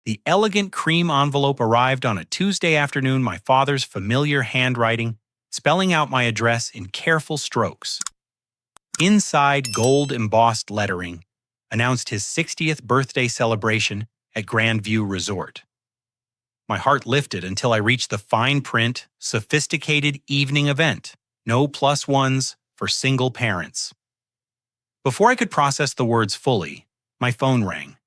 The elegant cream envelope arrived on a Tuesday afternoon, my father's familiar handwriting, spelling out my address in careful strokes. Inside, gold-embossed lettering announced his 60th birthday celebration at Grandview Resort. My heart lifted until I reached the fine print, sophisticated evening event. No plus ones for single parents. Before I could process the words fully, my phone rang.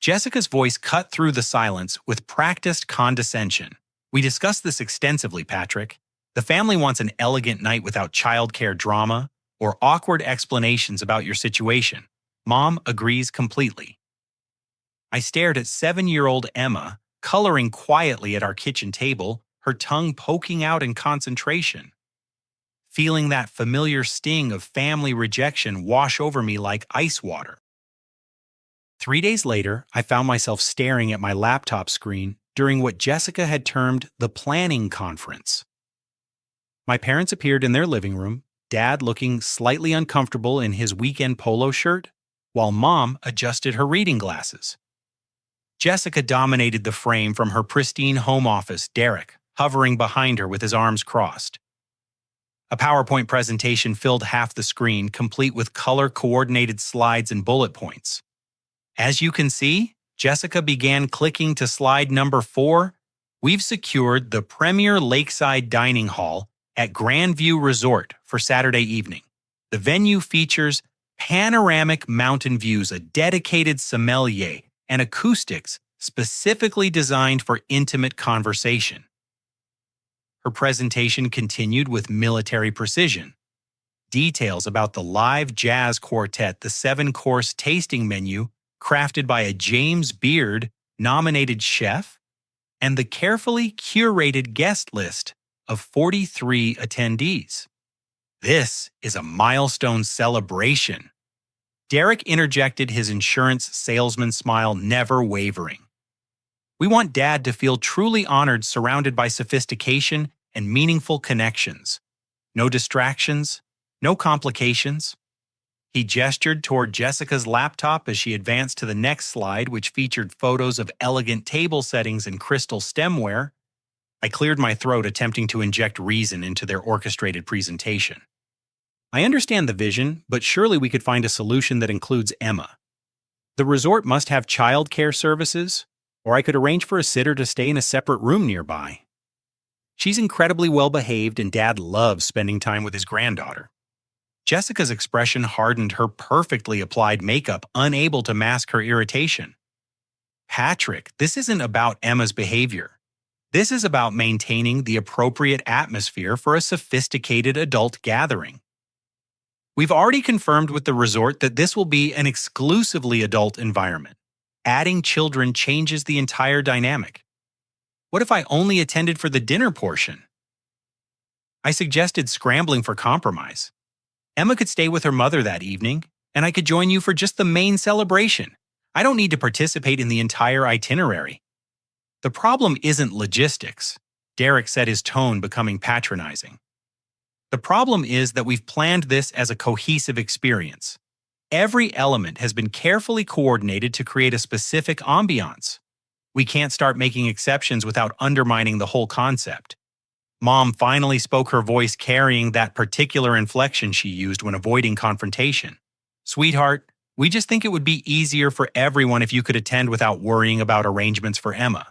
Jessica's voice cut through the silence with practiced condescension. We discussed this extensively, Patrick. The family wants an elegant night without childcare drama or awkward explanations about your situation. Mom agrees completely. I stared at 7-year-old Emma, coloring quietly at our kitchen table, her tongue poking out in concentration. Feeling that familiar sting of family rejection wash over me like ice water. 3 days later, I found myself staring at my laptop screen during what Jessica had termed the planning conference. My parents appeared in their living room, Dad looking slightly uncomfortable in his weekend polo shirt, while Mom adjusted her reading glasses. Jessica dominated the frame from her pristine home office, Derek hovering behind her with his arms crossed. A PowerPoint presentation filled half the screen, complete with color-coordinated slides and bullet points. As you can see, Jessica began clicking to slide number 4. We've secured the premier lakeside dining hall at Grandview Resort for Saturday evening. The venue features panoramic mountain views, a dedicated sommelier, and acoustics specifically designed for intimate conversation. Her presentation continued with military precision. Details about the live jazz quartet, the 7-course tasting menu crafted by a James Beard-nominated chef, and the carefully curated guest list of 43 attendees. This is a milestone celebration. Derek interjected, his insurance salesman smile never wavering. We want Dad to feel truly honored, surrounded by sophistication and meaningful connections. No distractions, no complications. He gestured toward Jessica's laptop as she advanced to the next slide, which featured photos of elegant table settings and crystal stemware. I cleared my throat, attempting to inject reason into their orchestrated presentation. I understand the vision, but surely we could find a solution that includes Emma. The resort must have childcare services, or I could arrange for a sitter to stay in a separate room nearby. She's incredibly well-behaved, and Dad loves spending time with his granddaughter. Jessica's expression hardened, her perfectly applied makeup unable to mask her irritation. Patrick, this isn't about Emma's behavior. This is about maintaining the appropriate atmosphere for a sophisticated adult gathering. We've already confirmed with the resort that this will be an exclusively adult environment. Adding children changes the entire dynamic. What if I only attended for the dinner portion? I suggested scrambling for compromise. Emma could stay with her mother that evening, and I could join you for just the main celebration. I don't need to participate in the entire itinerary. The problem isn't logistics. Derek said, his tone becoming patronizing. The problem is that we've planned this as a cohesive experience. Every element has been carefully coordinated to create a specific ambiance. We can't start making exceptions without undermining the whole concept. Mom finally spoke, her voice carrying that particular inflection she used when avoiding confrontation. Sweetheart, we just think it would be easier for everyone if you could attend without worrying about arrangements for Emma.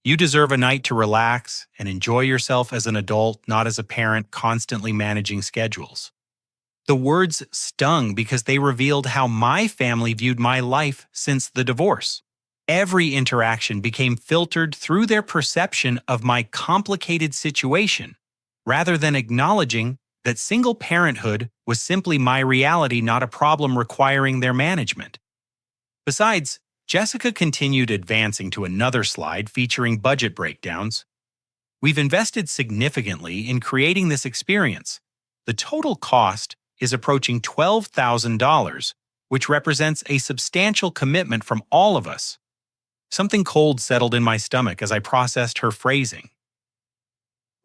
You deserve a night to relax and enjoy yourself as an adult, not as a parent constantly managing schedules. The words stung because they revealed how my family viewed my life since the divorce. Every interaction became filtered through their perception of my complicated situation, rather than acknowledging that single parenthood was simply my reality, not a problem requiring their management. Besides, Jessica continued advancing to another slide featuring budget breakdowns. We've invested significantly in creating this experience. The total cost is approaching $12,000, which represents a substantial commitment from all of us. Something cold settled in my stomach as I processed her phrasing.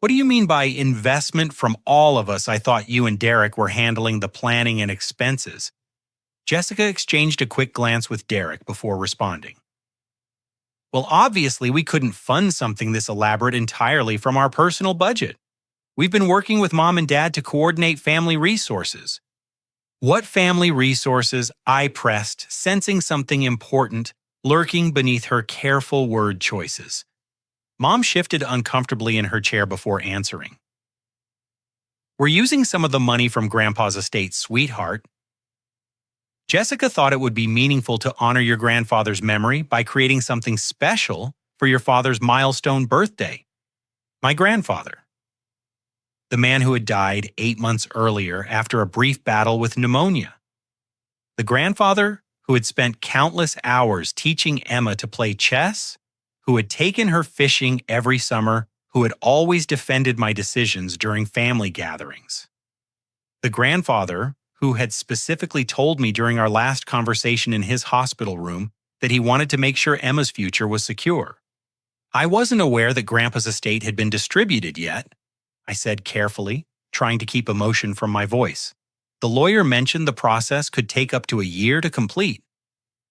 What do you mean by investment from all of us? I thought you and Derek were handling the planning and expenses. Jessica exchanged a quick glance with Derek before responding. Well, obviously, we couldn't fund something this elaborate entirely from our personal budget. We've been working with Mom and Dad to coordinate family resources. What family resources? I pressed, sensing something important lurking beneath her careful word choices. Mom shifted uncomfortably in her chair before answering. We're using some of the money from Grandpa's estate, sweetheart. Jessica thought it would be meaningful to honor your grandfather's memory by creating something special for your father's milestone birthday. My grandfather, the man who had died 8 months earlier after a brief battle with pneumonia. The grandfather who had spent countless hours teaching Emma to play chess, who had taken her fishing every summer, who had always defended my decisions during family gatherings. The grandfather who had specifically told me during our last conversation in his hospital room that he wanted to make sure Emma's future was secure. I wasn't aware that Grandpa's estate had been distributed yet, I said carefully, trying to keep emotion from my voice. The lawyer mentioned the process could take up to a year to complete.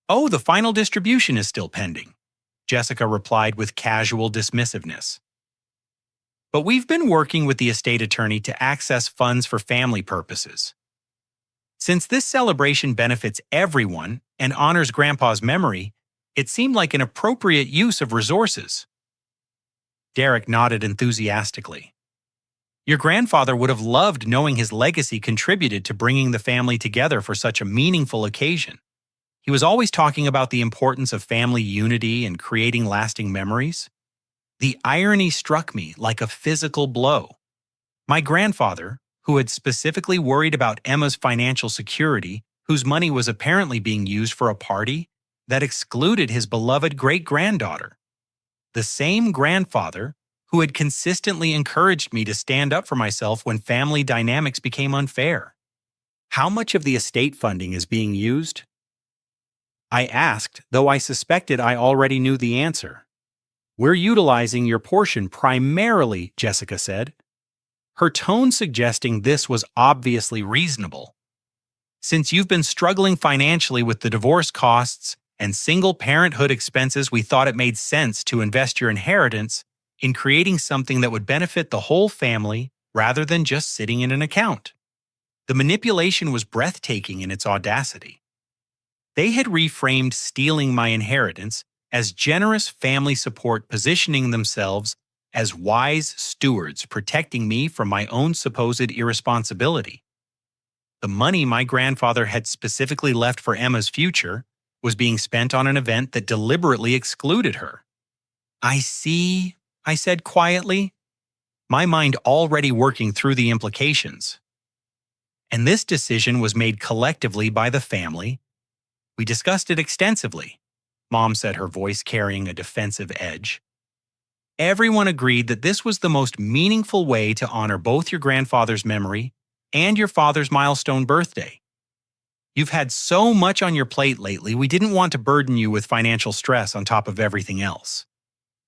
Oh, the final distribution is still pending, Jessica replied with casual dismissiveness. But we've been working with the estate attorney to access funds for family purposes. Since this celebration benefits everyone and honors Grandpa's memory, it seemed like an appropriate use of resources. Derek nodded enthusiastically. Your grandfather would have loved knowing his legacy contributed to bringing the family together for such a meaningful occasion. He was always talking about the importance of family unity and creating lasting memories. The irony struck me like a physical blow. My grandfather, who had specifically worried about Emma's financial security, whose money was apparently being used for a party that excluded his beloved great-granddaughter. The same grandfather who had consistently encouraged me to stand up for myself when family dynamics became unfair. How much of the estate funding is being used? I asked, though I suspected I already knew the answer. We're utilizing your portion primarily, Jessica said, her tone suggesting this was obviously reasonable. Since you've been struggling financially with the divorce costs and single parenthood expenses, we thought it made sense to invest your inheritance in creating something that would benefit the whole family rather than just sitting in an account. The manipulation was breathtaking in its audacity. They had reframed stealing my inheritance as generous family support, positioning themselves as wise stewards protecting me from my own supposed irresponsibility. The money my grandfather had specifically left for Emma's future was being spent on an event that deliberately excluded her. I see, I said quietly, my mind already working through the implications. And this decision was made collectively by the family. We discussed it extensively, Mom said, her voice carrying a defensive edge. Everyone agreed that this was the most meaningful way to honor both your grandfather's memory and your father's milestone birthday. You've had so much on your plate lately, we didn't want to burden you with financial stress on top of everything else.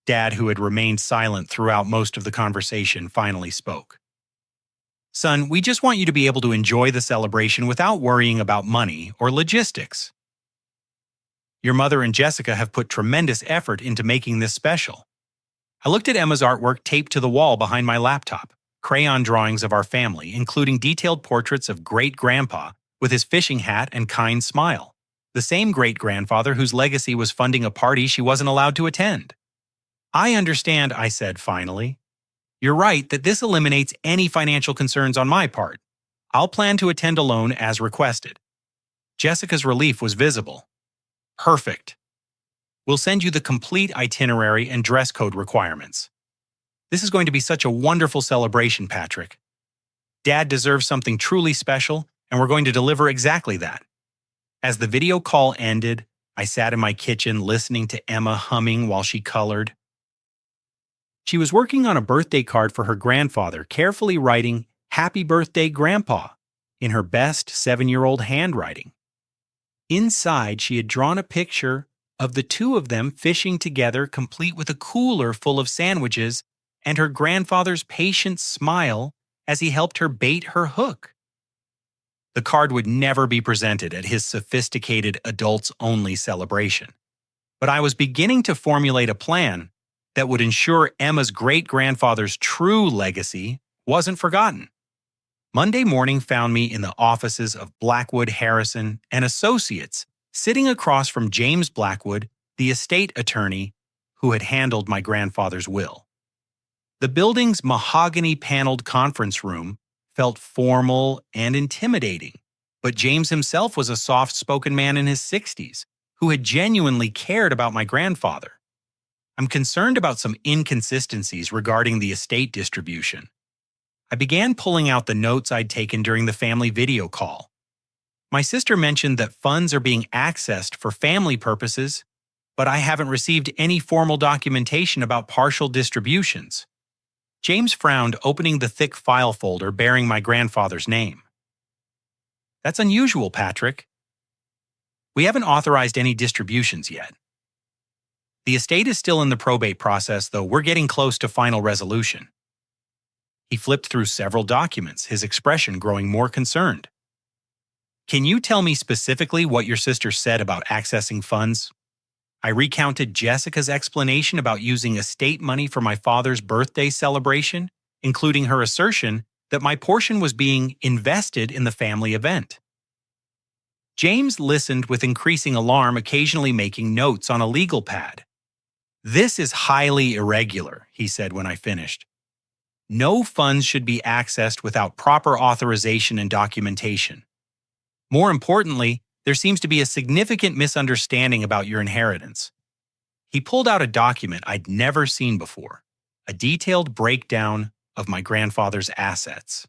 Dad, who had remained silent throughout most of the conversation, finally spoke. Son, we just want you to be able to enjoy the celebration without worrying about money or logistics. Your mother and Jessica have put tremendous effort into making this special. I looked at Emma's artwork taped to the wall behind my laptop, crayon drawings of our family, including detailed portraits of great-grandpa with his fishing hat and kind smile, the same great-grandfather whose legacy was funding a party she wasn't allowed to attend. I understand, I said finally. You're right that this eliminates any financial concerns on my part. I'll plan to attend alone as requested. Jessica's relief was visible. Perfect. We'll send you the complete itinerary and dress code requirements. This is going to be such a wonderful celebration, Patrick. Dad deserves something truly special, and we're going to deliver exactly that. As the video call ended, I sat in my kitchen listening to Emma humming while she colored. She was working on a birthday card for her grandfather, carefully writing, "Happy Birthday, Grandpa," in her best 7-year-old handwriting. Inside, she had drawn a picture of the two of them fishing together, complete with a cooler full of sandwiches and her grandfather's patient smile as he helped her bait her hook. The card would never be presented at his sophisticated adults-only celebration. but I was beginning to formulate a plan that would ensure Emma's great-grandfather's true legacy wasn't forgotten. Monday morning found me in the offices of Blackwood, Harrison and Associates, sitting across from James Blackwood, the estate attorney who had handled my grandfather's will. The building's mahogany-paneled conference room felt formal and intimidating, but James himself was a soft-spoken man in his 60s who had genuinely cared about my grandfather. I'm concerned about some inconsistencies regarding the estate distribution. I began pulling out the notes I'd taken during the family video call. My sister mentioned that funds are being accessed for family purposes, but I haven't received any formal documentation about partial distributions. James frowned, opening the thick file folder bearing my grandfather's name. That's unusual, Patrick. We haven't authorized any distributions yet. The estate is still in the probate process, though we're getting close to final resolution. He flipped through several documents, his expression growing more concerned. Can you tell me specifically what your sister said about accessing funds? I recounted Jessica's explanation about using estate money for my father's birthday celebration, including her assertion that my portion was being invested in the family event. James listened with increasing alarm, occasionally making notes on a legal pad. This is highly irregular, he said when I finished. No funds should be accessed without proper authorization and documentation. More importantly, there seems to be a significant misunderstanding about your inheritance. He pulled out a document I'd never seen before, a detailed breakdown of my grandfather's assets.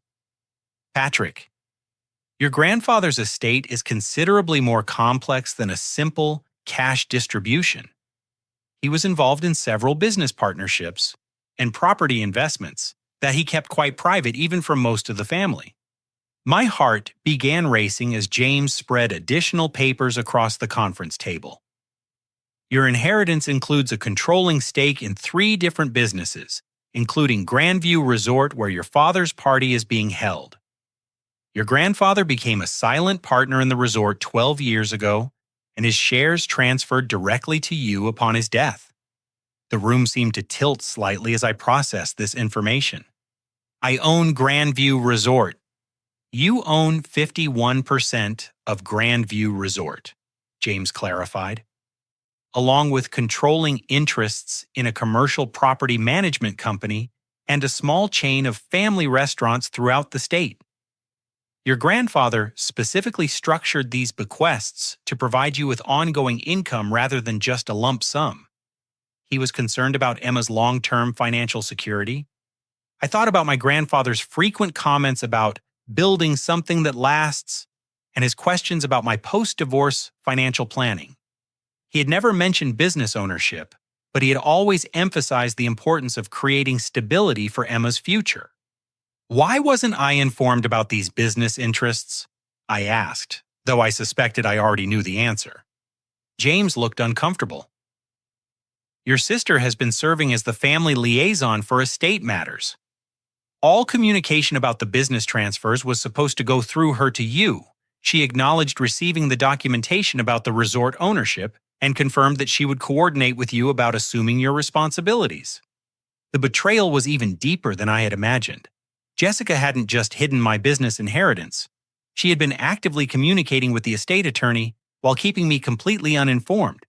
Patrick, your grandfather's estate is considerably more complex than a simple cash distribution. He was involved in several business partnerships and property investments that he kept quite private even from most of the family. My heart began racing as James spread additional papers across the conference table. Your inheritance includes a controlling stake in 3 different businesses, including Grandview Resort, where your father's party is being held. Your grandfather became a silent partner in the resort 12 years ago, and his shares transferred directly to you upon his death. The room seemed to tilt slightly as I processed this information. I own Grandview Resort. You own 51% of Grandview Resort, James clarified, along with controlling interests in a commercial property management company and a small chain of family restaurants throughout the state. Your grandfather specifically structured these bequests to provide you with ongoing income rather than just a lump sum. He was concerned about Emma's long-term financial security. I thought about my grandfather's frequent comments about building something that lasts and his questions about my post-divorce financial planning. He had never mentioned business ownership, but he had always emphasized the importance of creating stability for Emma's future. Why wasn't I informed about these business interests? I asked, though I suspected I already knew the answer. James looked uncomfortable. Your sister has been serving as the family liaison for estate matters. All communication about the business transfers was supposed to go through her to you. She acknowledged receiving the documentation about the resort ownership and confirmed that she would coordinate with you about assuming your responsibilities. The betrayal was even deeper than I had imagined. Jessica hadn't just hidden my business inheritance. She had been actively communicating with the estate attorney while keeping me completely uninformed.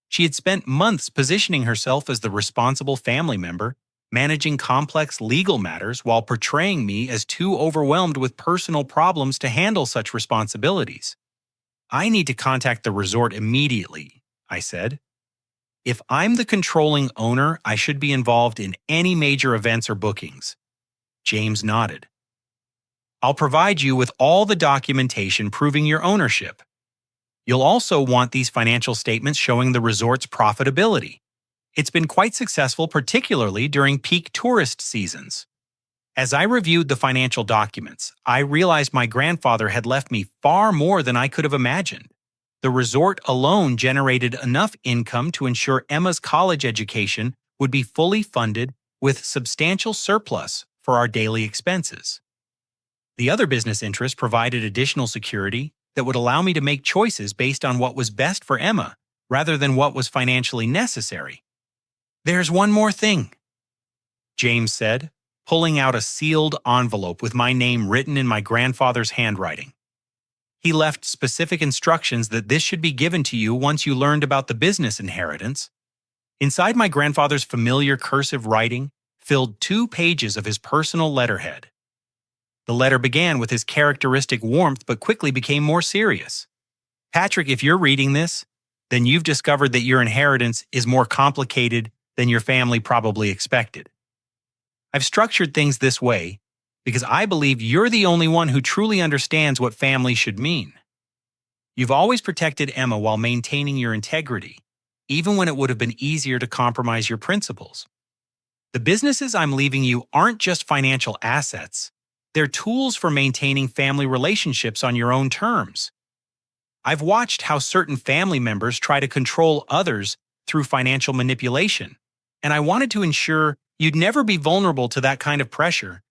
She had spent months positioning herself as the responsible family member, managing complex legal matters while portraying me as too overwhelmed with personal problems to handle such responsibilities. I need to contact the resort immediately, I said. If I'm the controlling owner, I should be involved in any major events or bookings. James nodded. I'll provide you with all the documentation proving your ownership. You'll also want these financial statements showing the resort's profitability. It's been quite successful, particularly during peak tourist seasons. As I reviewed the financial documents, I realized my grandfather had left me far more than I could have imagined. The resort alone generated enough income to ensure Emma's college education would be fully funded with substantial surplus for our daily expenses. The other business interests provided additional security that would allow me to make choices based on what was best for Emma, rather than what was financially necessary. "There's one more thing," James said, pulling out a sealed envelope with my name written in my grandfather's handwriting. He left specific instructions that this should be given to you once you learned about the business inheritance. Inside my grandfather's familiar cursive writing filled 2 pages of his personal letterhead. The letter began with his characteristic warmth but quickly became more serious. "Patrick, if you're reading this, then you've discovered that your inheritance is more complicated than your family probably expected. I've structured things this way because I believe you're the only one who truly understands what family should mean. You've always protected Emma while maintaining your integrity, even when it would have been easier to compromise your principles. The businesses I'm leaving you aren't just financial assets. They're tools for maintaining family relationships on your own terms. I've watched how certain family members try to control others through financial manipulation, and I wanted to ensure you'd never be vulnerable to that kind of pressure.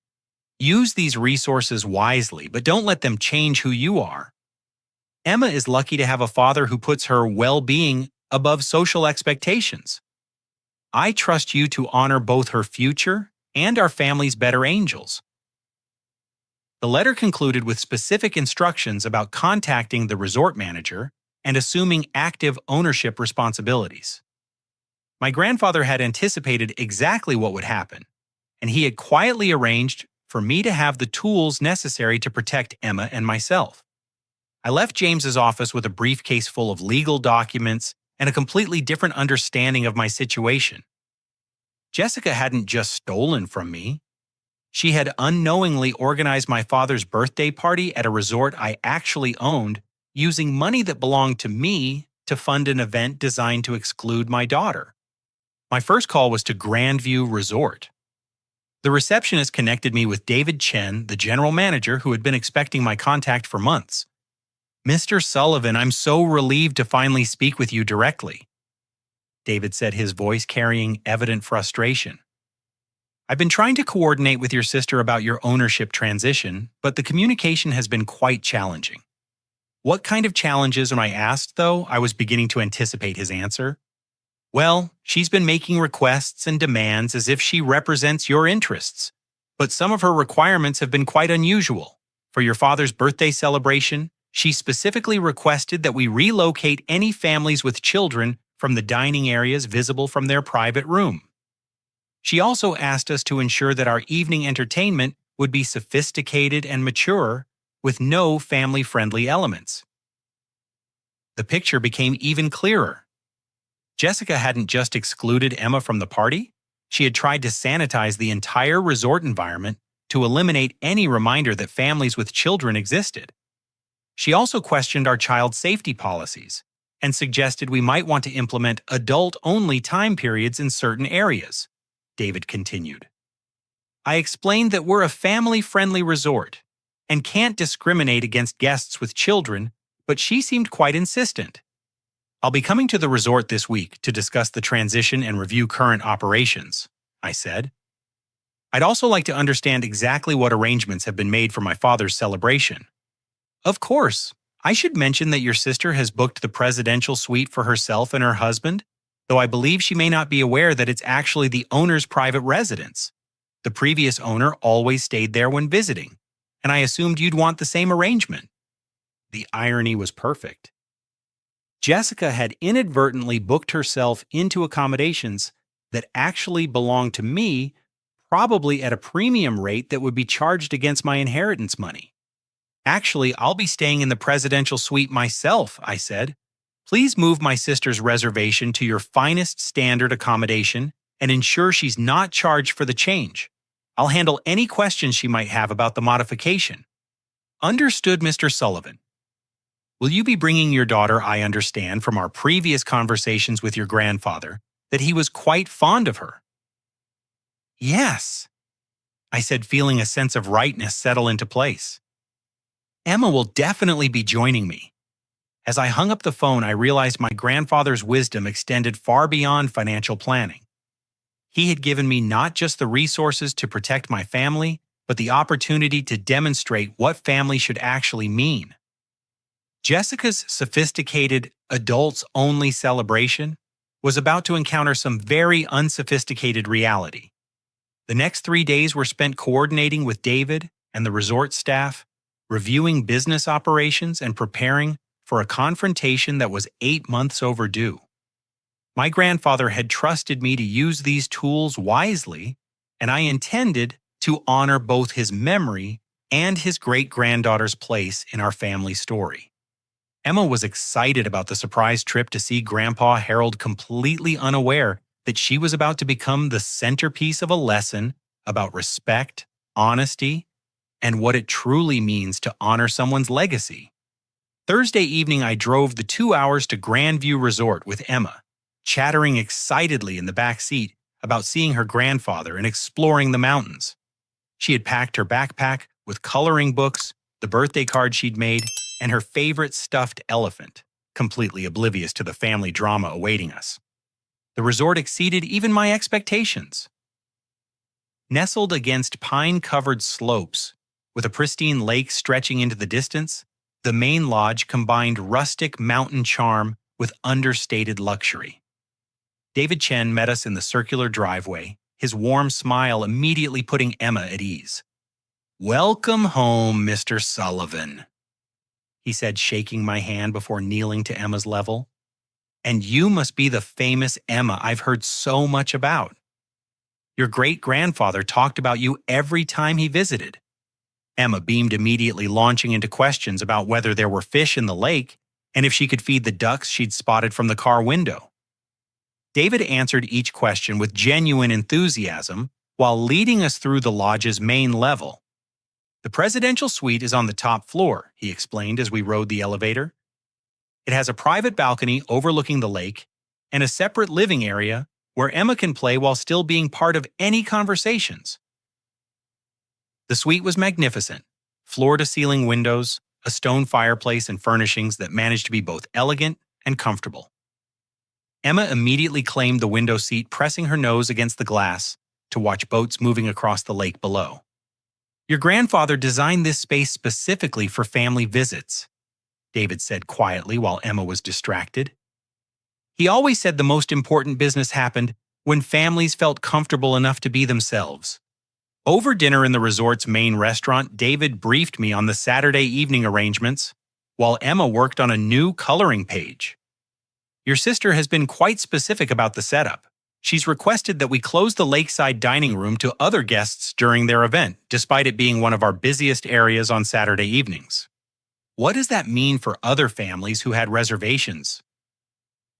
Use these resources wisely, but don't let them change who you are. Emma is lucky to have a father who puts her well-being above social expectations. I trust you to honor both her future and our family's better angels." The letter concluded with specific instructions about contacting the resort manager and assuming active ownership responsibilities. My grandfather had anticipated exactly what would happen, and he had quietly arranged for me to have the tools necessary to protect Emma and myself. I left James's office with a briefcase full of legal documents and a completely different understanding of my situation. Jessica hadn't just stolen from me. She had unknowingly organized my father's birthday party at a resort I actually owned, using money that belonged to me to fund an event designed to exclude my daughter. My first call was to Grandview Resort. The receptionist connected me with David Chen, the general manager who had been expecting my contact for months. "Mr. Sullivan, I'm so relieved to finally speak with you directly," David said, his voice carrying evident frustration. "I've been trying to coordinate with your sister about your ownership transition, but the communication has been quite challenging." "What kind of challenges?" When I asked, though, I was beginning to anticipate his answer. "Well, she's been making requests and demands as if she represents your interests, but some of her requirements have been quite unusual. For your father's birthday celebration, she specifically requested that we relocate any families with children from the dining areas visible from their private room. She also asked us to ensure that our evening entertainment would be sophisticated and mature, with no family-friendly elements." The picture became even clearer. Jessica hadn't just excluded Emma from the party, she had tried to sanitize the entire resort environment to eliminate any reminder that families with children existed. She also questioned our child safety policies and suggested we might want to implement adult-only time periods in certain areas, David continued. "I explained that we're a family-friendly resort and can't discriminate against guests with children, but she seemed quite insistent. I'll be coming to the resort this week to discuss the transition and review current operations," I said. "I'd also like to understand exactly what arrangements have been made for my father's celebration." "Of course. I should mention that your sister has booked the presidential suite for herself and her husband, though I believe she may not be aware that it's actually the owner's private residence. The previous owner always stayed there when visiting, and I assumed you'd want the same arrangement." The irony was perfect. Jessica had inadvertently booked herself into accommodations that actually belonged to me, probably at a premium rate that would be charged against my inheritance money. "Actually, I'll be staying in the presidential suite myself," I said. "Please move my sister's reservation to your finest standard accommodation and ensure she's not charged for the change. I'll handle any questions she might have about the modification." "Understood, Mr. Sullivan. Will you be bringing your daughter? I understand from our previous conversations with your grandfather that he was quite fond of her." "Yes," I said, feeling a sense of rightness settle into place. "Emma will definitely be joining me." As I hung up the phone, I realized my grandfather's wisdom extended far beyond financial planning. He had given me not just the resources to protect my family, but the opportunity to demonstrate what family should actually mean. Jessica's sophisticated, adults-only celebration was about to encounter some very unsophisticated reality. The next 3 days were spent coordinating with David and the resort staff, reviewing business operations and preparing for a confrontation that was 8 months overdue. My grandfather had trusted me to use these tools wisely, and I intended to honor both his memory and his great-granddaughter's place in our family story. Emma was excited about the surprise trip to see Grandpa Harold, completely unaware that she was about to become the centerpiece of a lesson about respect, honesty, and what it truly means to honor someone's legacy. Thursday evening, I drove the 2 hours to Grandview Resort with Emma, chattering excitedly in the back seat about seeing her grandfather and exploring the mountains. She had packed her backpack with coloring books, the birthday card she'd made, and her favorite stuffed elephant, completely oblivious to the family drama awaiting us. The resort exceeded even my expectations. Nestled against pine-covered slopes, with a pristine lake stretching into the distance, the main lodge combined rustic mountain charm with understated luxury. David Chen met us in the circular driveway, his warm smile immediately putting Emma at ease. "Welcome home, Mr. Sullivan," he said, shaking my hand before kneeling to Emma's level. "And you must be the famous Emma I've heard so much about. Your great-grandfather talked about you every time he visited." Emma beamed, immediately launching into questions about whether there were fish in the lake and if she could feed the ducks she'd spotted from the car window. David answered each question with genuine enthusiasm while leading us through the lodge's main level. "The presidential suite is on the top floor," he explained as we rode the elevator. "It has a private balcony overlooking the lake and a separate living area where Emma can play while still being part of any conversations." The suite was magnificent, floor-to-ceiling windows, a stone fireplace, and furnishings that managed to be both elegant and comfortable. Emma immediately claimed the window seat, pressing her nose against the glass to watch boats moving across the lake below. "Your grandfather designed this space specifically for family visits," David said quietly while Emma was distracted. "He always said the most important business happened when families felt comfortable enough to be themselves." Over dinner in the resort's main restaurant, David briefed me on the Saturday evening arrangements, while Emma worked on a new coloring page. "Your sister has been quite specific about the setup. She's requested that we close the lakeside dining room to other guests during their event, despite it being one of our busiest areas on Saturday evenings." "What does that mean for other families who had reservations?"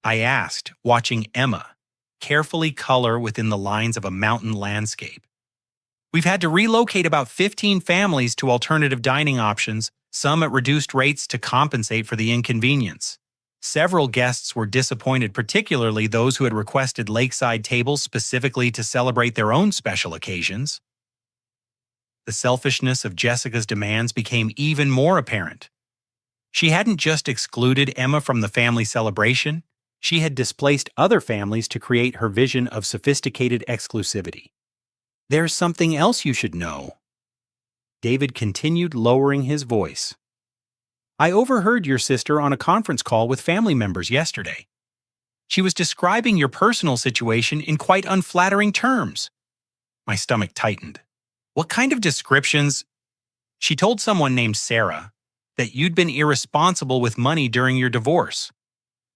I asked, watching Emma carefully color within the lines of a mountain landscape. "We've had to relocate about 15 families to alternative dining options, some at reduced rates to compensate for the inconvenience. Several guests were disappointed, particularly those who had requested lakeside tables specifically to celebrate their own special occasions." The selfishness of Jessica's demands became even more apparent. She hadn't just excluded Emma from the family celebration, she had displaced other families to create her vision of sophisticated exclusivity. "There's something else you should know," David continued, lowering his voice. "I overheard your sister on a conference call with family members yesterday. She was describing your personal situation in quite unflattering terms." My stomach tightened. "What kind of descriptions?" "She told someone named Sarah that you'd been irresponsible with money during your divorce,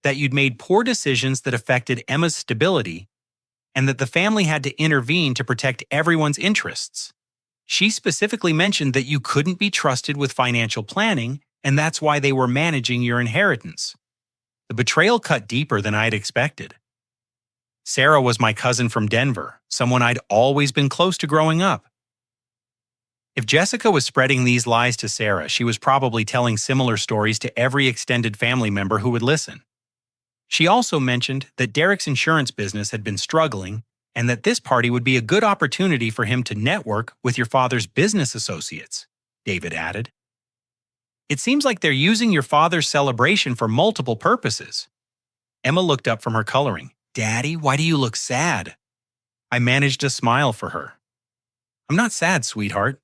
that you'd made poor decisions that affected Emma's stability, and that the family had to intervene to protect everyone's interests. She specifically mentioned that you couldn't be trusted with financial planning, and that's why they were managing your inheritance." The betrayal cut deeper than I'd expected. Sarah was my cousin from Denver, someone I'd always been close to growing up. If Jessica was spreading these lies to Sarah, she was probably telling similar stories to every extended family member who would listen. She also mentioned that Derek's insurance business had been struggling and that this party would be a good opportunity for him to network with your father's business associates, David added. "It seems like they're using your father's celebration for multiple purposes." Emma looked up from her coloring. "Daddy, why do you look sad?" I managed a smile for her. "I'm not sad, sweetheart.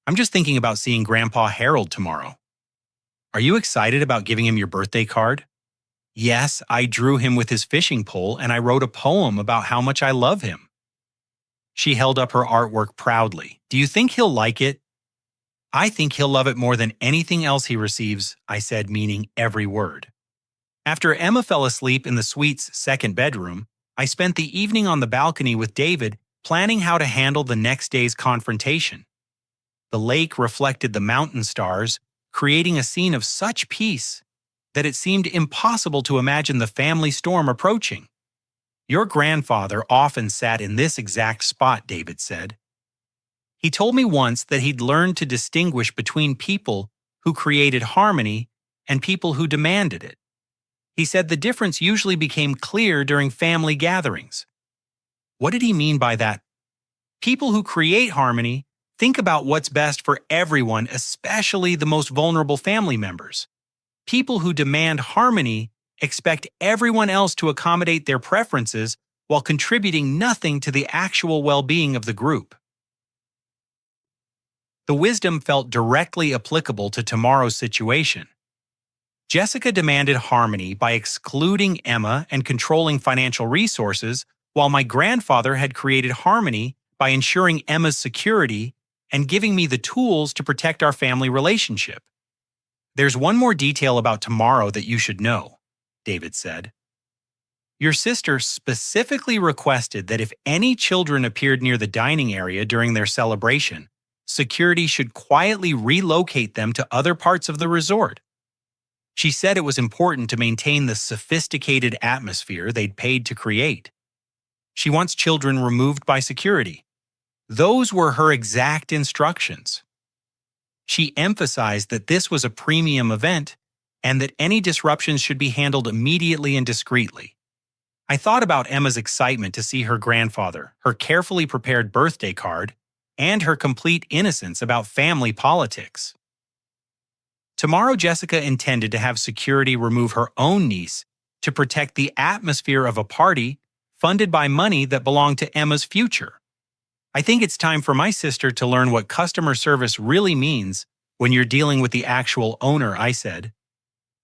I'm just thinking about seeing Grandpa Harold tomorrow." Are you excited about giving him your birthday card? Yes, I drew him with his fishing pole and I wrote a poem about how much I love him. She held up her artwork proudly. Do you think he'll like it? I think he'll love it more than anything else he receives, I said, meaning every word. After Emma fell asleep in the suite's second bedroom, I spent the evening on the balcony with David, planning how to handle the next day's confrontation. The lake reflected the mountain stars, creating a scene of such peace that it seemed impossible to imagine the family storm approaching. Your grandfather often sat in this exact spot, David said. He told me once that he'd learned to distinguish between people who created harmony and people who demanded it. He said the difference usually became clear during family gatherings. What did he mean by that? People who create harmony think about what's best for everyone, especially the most vulnerable family members. People who demand harmony expect everyone else to accommodate their preferences while contributing nothing to the actual well-being of the group. The wisdom felt directly applicable to tomorrow's situation. Jessica demanded harmony by excluding Emma and controlling financial resources, while my grandfather had created harmony by ensuring Emma's security and giving me the tools to protect our family relationship. There's one more detail about tomorrow that you should know, David said. Your sister specifically requested that if any children appeared near the dining area during their celebration, security should quietly relocate them to other parts of the resort. She said it was important to maintain the sophisticated atmosphere they'd paid to create. She wants children removed by security. Those were her exact instructions. She emphasized that this was a premium event and that any disruptions should be handled immediately and discreetly. I thought about Emma's excitement to see her grandfather, her carefully prepared birthday card, and her complete innocence about family politics. Tomorrow, Jessica intended to have security remove her own niece to protect the atmosphere of a party funded by money that belonged to Emma's future. I think it's time for my sister to learn what customer service really means when you're dealing with the actual owner, I said.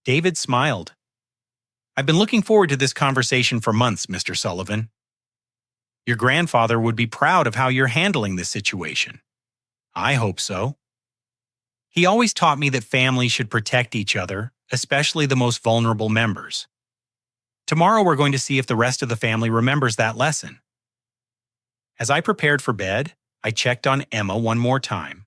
David smiled. I've been looking forward to this conversation for months, Mr. Sullivan. Your grandfather would be proud of how you're handling this situation. I hope so. He always taught me that families should protect each other, especially the most vulnerable members. Tomorrow we're going to see if the rest of the family remembers that lesson. As I prepared for bed, I checked on Emma one more time.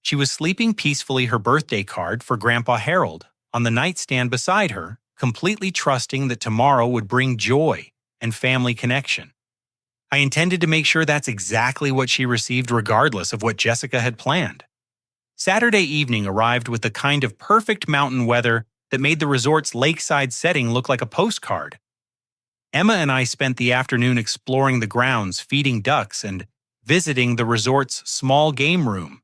She was sleeping peacefully, her birthday card for Grandpa Harold on the nightstand beside her, completely trusting that tomorrow would bring joy and family connection. I intended to make sure that's exactly what she received regardless of what Jessica had planned. Saturday evening arrived with the kind of perfect mountain weather that made the resort's lakeside setting look like a postcard. Emma and I spent the afternoon exploring the grounds, feeding ducks, and visiting the resort's small game room,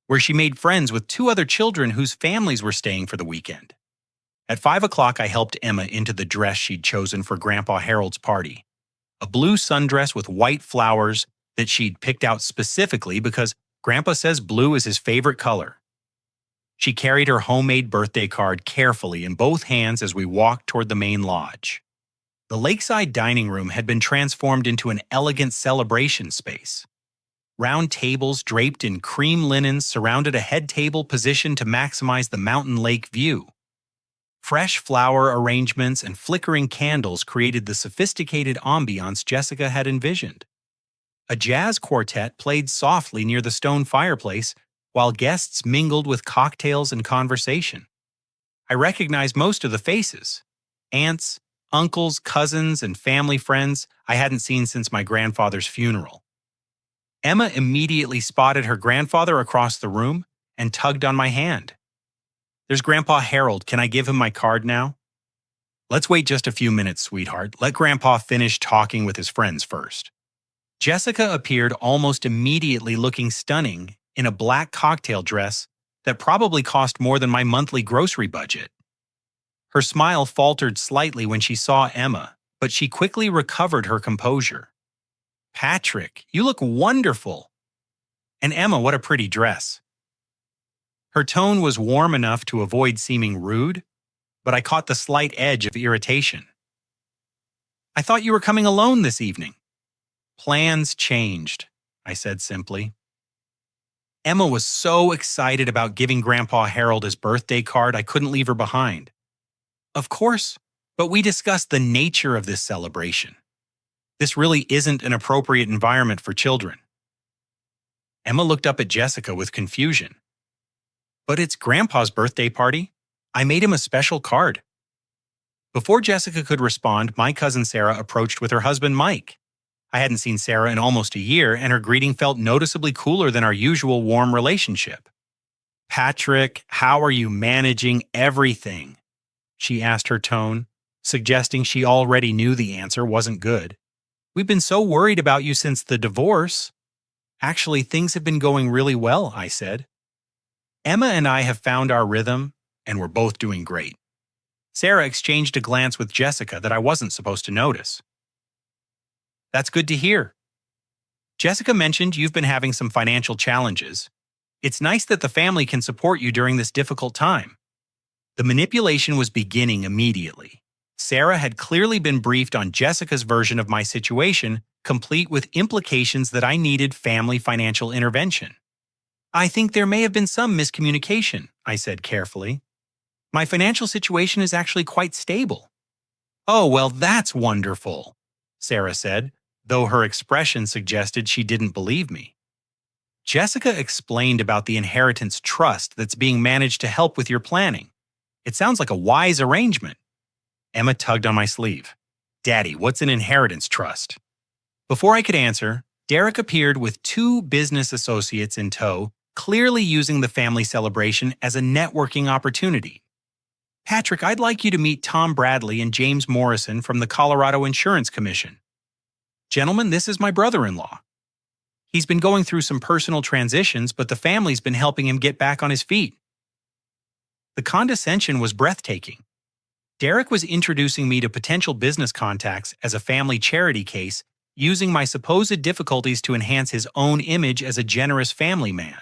where she made friends with two other children whose families were staying for the weekend. At 5 o'clock, I helped Emma into the dress she'd chosen for Grandpa Harold's party, a blue sundress with white flowers that she'd picked out specifically because Grandpa says blue is his favorite color. She carried her homemade birthday card carefully in both hands as we walked toward the main lodge. The lakeside dining room had been transformed into an elegant celebration space. Round tables draped in cream linens surrounded a head table positioned to maximize the mountain lake view. Fresh flower arrangements and flickering candles created the sophisticated ambiance Jessica had envisioned. A jazz quartet played softly near the stone fireplace while guests mingled with cocktails and conversation. I recognized most of the faces: aunts, uncles, cousins, and family friends I hadn't seen since my grandfather's funeral. Emma immediately spotted her grandfather across the room and tugged on my hand. There's Grandpa Harold. Can I give him my card now? Let's wait just a few minutes, sweetheart. Let Grandpa finish talking with his friends first. Jessica appeared almost immediately, looking stunning in a black cocktail dress that probably cost more than my monthly grocery budget. Her smile faltered slightly when she saw Emma, but she quickly recovered her composure. Patrick, you look wonderful. And Emma, what a pretty dress. Her tone was warm enough to avoid seeming rude, but I caught the slight edge of irritation. "I thought you were coming alone this evening." "Plans changed," I said simply. Emma was so excited about giving Grandpa Harold his birthday card I couldn't leave her behind. "Of course, but we discussed the nature of this celebration. This really isn't an appropriate environment for children." Emma looked up at Jessica with confusion. "But it's Grandpa's birthday party. I made him a special card." Before Jessica could respond, my cousin Sarah approached with her husband Mike. I hadn't seen Sarah in almost a year, and her greeting felt noticeably cooler than our usual warm relationship. "Patrick, how are you managing everything?" she asked, her tone suggesting she already knew the answer wasn't good. "We've been so worried about you since the divorce." "Actually, things have been going really well," I said. "Emma and I have found our rhythm, and we're both doing great." Sarah exchanged a glance with Jessica that I wasn't supposed to notice. "That's good to hear. Jessica mentioned you've been having some financial challenges. It's nice that the family can support you during this difficult time." The manipulation was beginning immediately. Sarah had clearly been briefed on Jessica's version of my situation, complete with implications that I needed family financial intervention. "I think there may have been some miscommunication," I said carefully. "My financial situation is actually quite stable." "Oh, well, that's wonderful," Sarah said, though her expression suggested she didn't believe me. "Jessica explained about the inheritance trust that's being managed to help with your planning. It sounds like a wise arrangement." Emma tugged on my sleeve. "Daddy, what's an inheritance trust?" Before I could answer, Derek appeared with 2 business associates in tow, clearly using the family celebration as a networking opportunity. "Patrick, I'd like you to meet Tom Bradley and James Morrison from the Colorado Insurance Commission. Gentlemen, this is my brother-in-law. He's been going through some personal transitions, but the family's been helping him get back on his feet." The condescension was breathtaking. Derek was introducing me to potential business contacts as a family charity case, using my supposed difficulties to enhance his own image as a generous family man.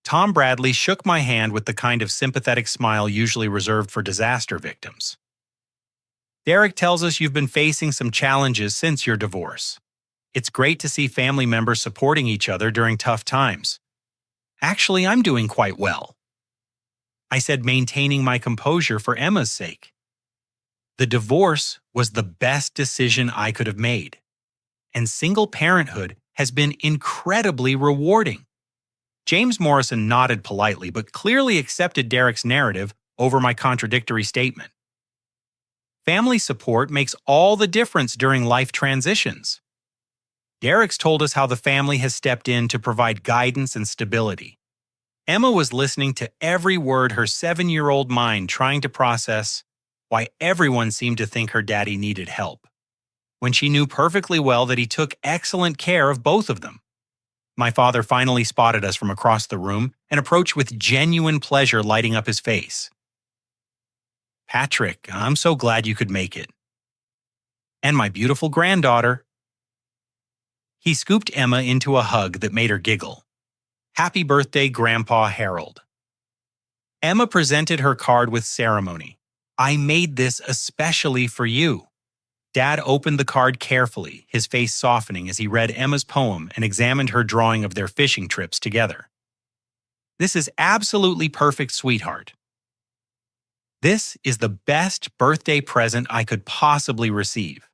Tom Bradley shook my hand with the kind of sympathetic smile usually reserved for disaster victims. "Derek tells us you've been facing some challenges since your divorce. It's great to see family members supporting each other during tough times." "Actually, I'm doing quite well," I said, maintaining my composure for Emma's sake. The divorce was the best decision I could have made, and single parenthood has been incredibly rewarding. James Morrison nodded politely but clearly accepted Derek's narrative over my contradictory statement. "Family support makes all the difference during life transitions." Derek's told us how the family has stepped in to provide guidance and stability. Emma was listening to every word, her 7-year-old mind trying to process why everyone seemed to think her daddy needed help, when she knew perfectly well that he took excellent care of both of them. My father finally spotted us from across the room and approached with genuine pleasure lighting up his face. "Patrick, I'm so glad you could make it. And my beautiful granddaughter." He scooped Emma into a hug that made her giggle. "Happy birthday, Grandpa Harold." Emma presented her card with ceremony. "I made this especially for you." Dad opened the card carefully, his face softening as he read Emma's poem and examined her drawing of their fishing trips together. "This is absolutely perfect, sweetheart. This is the best birthday present I could possibly receive."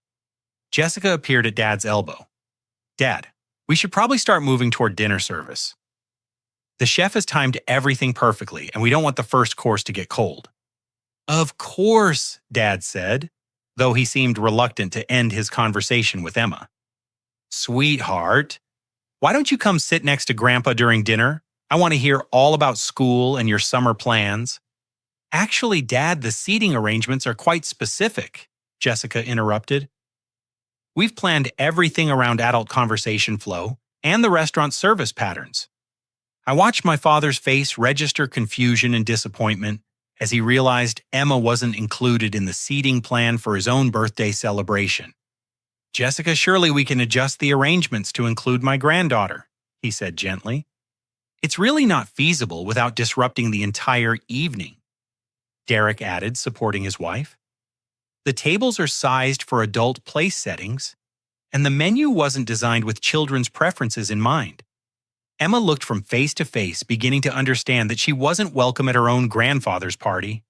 Jessica appeared at Dad's elbow. "Dad, we should probably start moving toward dinner service. The chef has timed everything perfectly, and we don't want the first course to get cold." "Of course," Dad said, though he seemed reluctant to end his conversation with Emma. "Sweetheart, why don't you come sit next to Grandpa during dinner? I want to hear all about school and your summer plans." "Actually, Dad, the seating arrangements are quite specific," Jessica interrupted. "We've planned everything around adult conversation flow and the restaurant service patterns." I watched my father's face register confusion and disappointment as he realized Emma wasn't included in the seating plan for his own birthday celebration. "Jessica, surely we can adjust the arrangements to include my granddaughter," he said gently. It's really not feasible without disrupting the entire evening, Derek added, supporting his wife. The tables are sized for adult place settings, and the menu wasn't designed with children's preferences in mind. Emma looked from face to face, beginning to understand that she wasn't welcome at her own grandfather's party.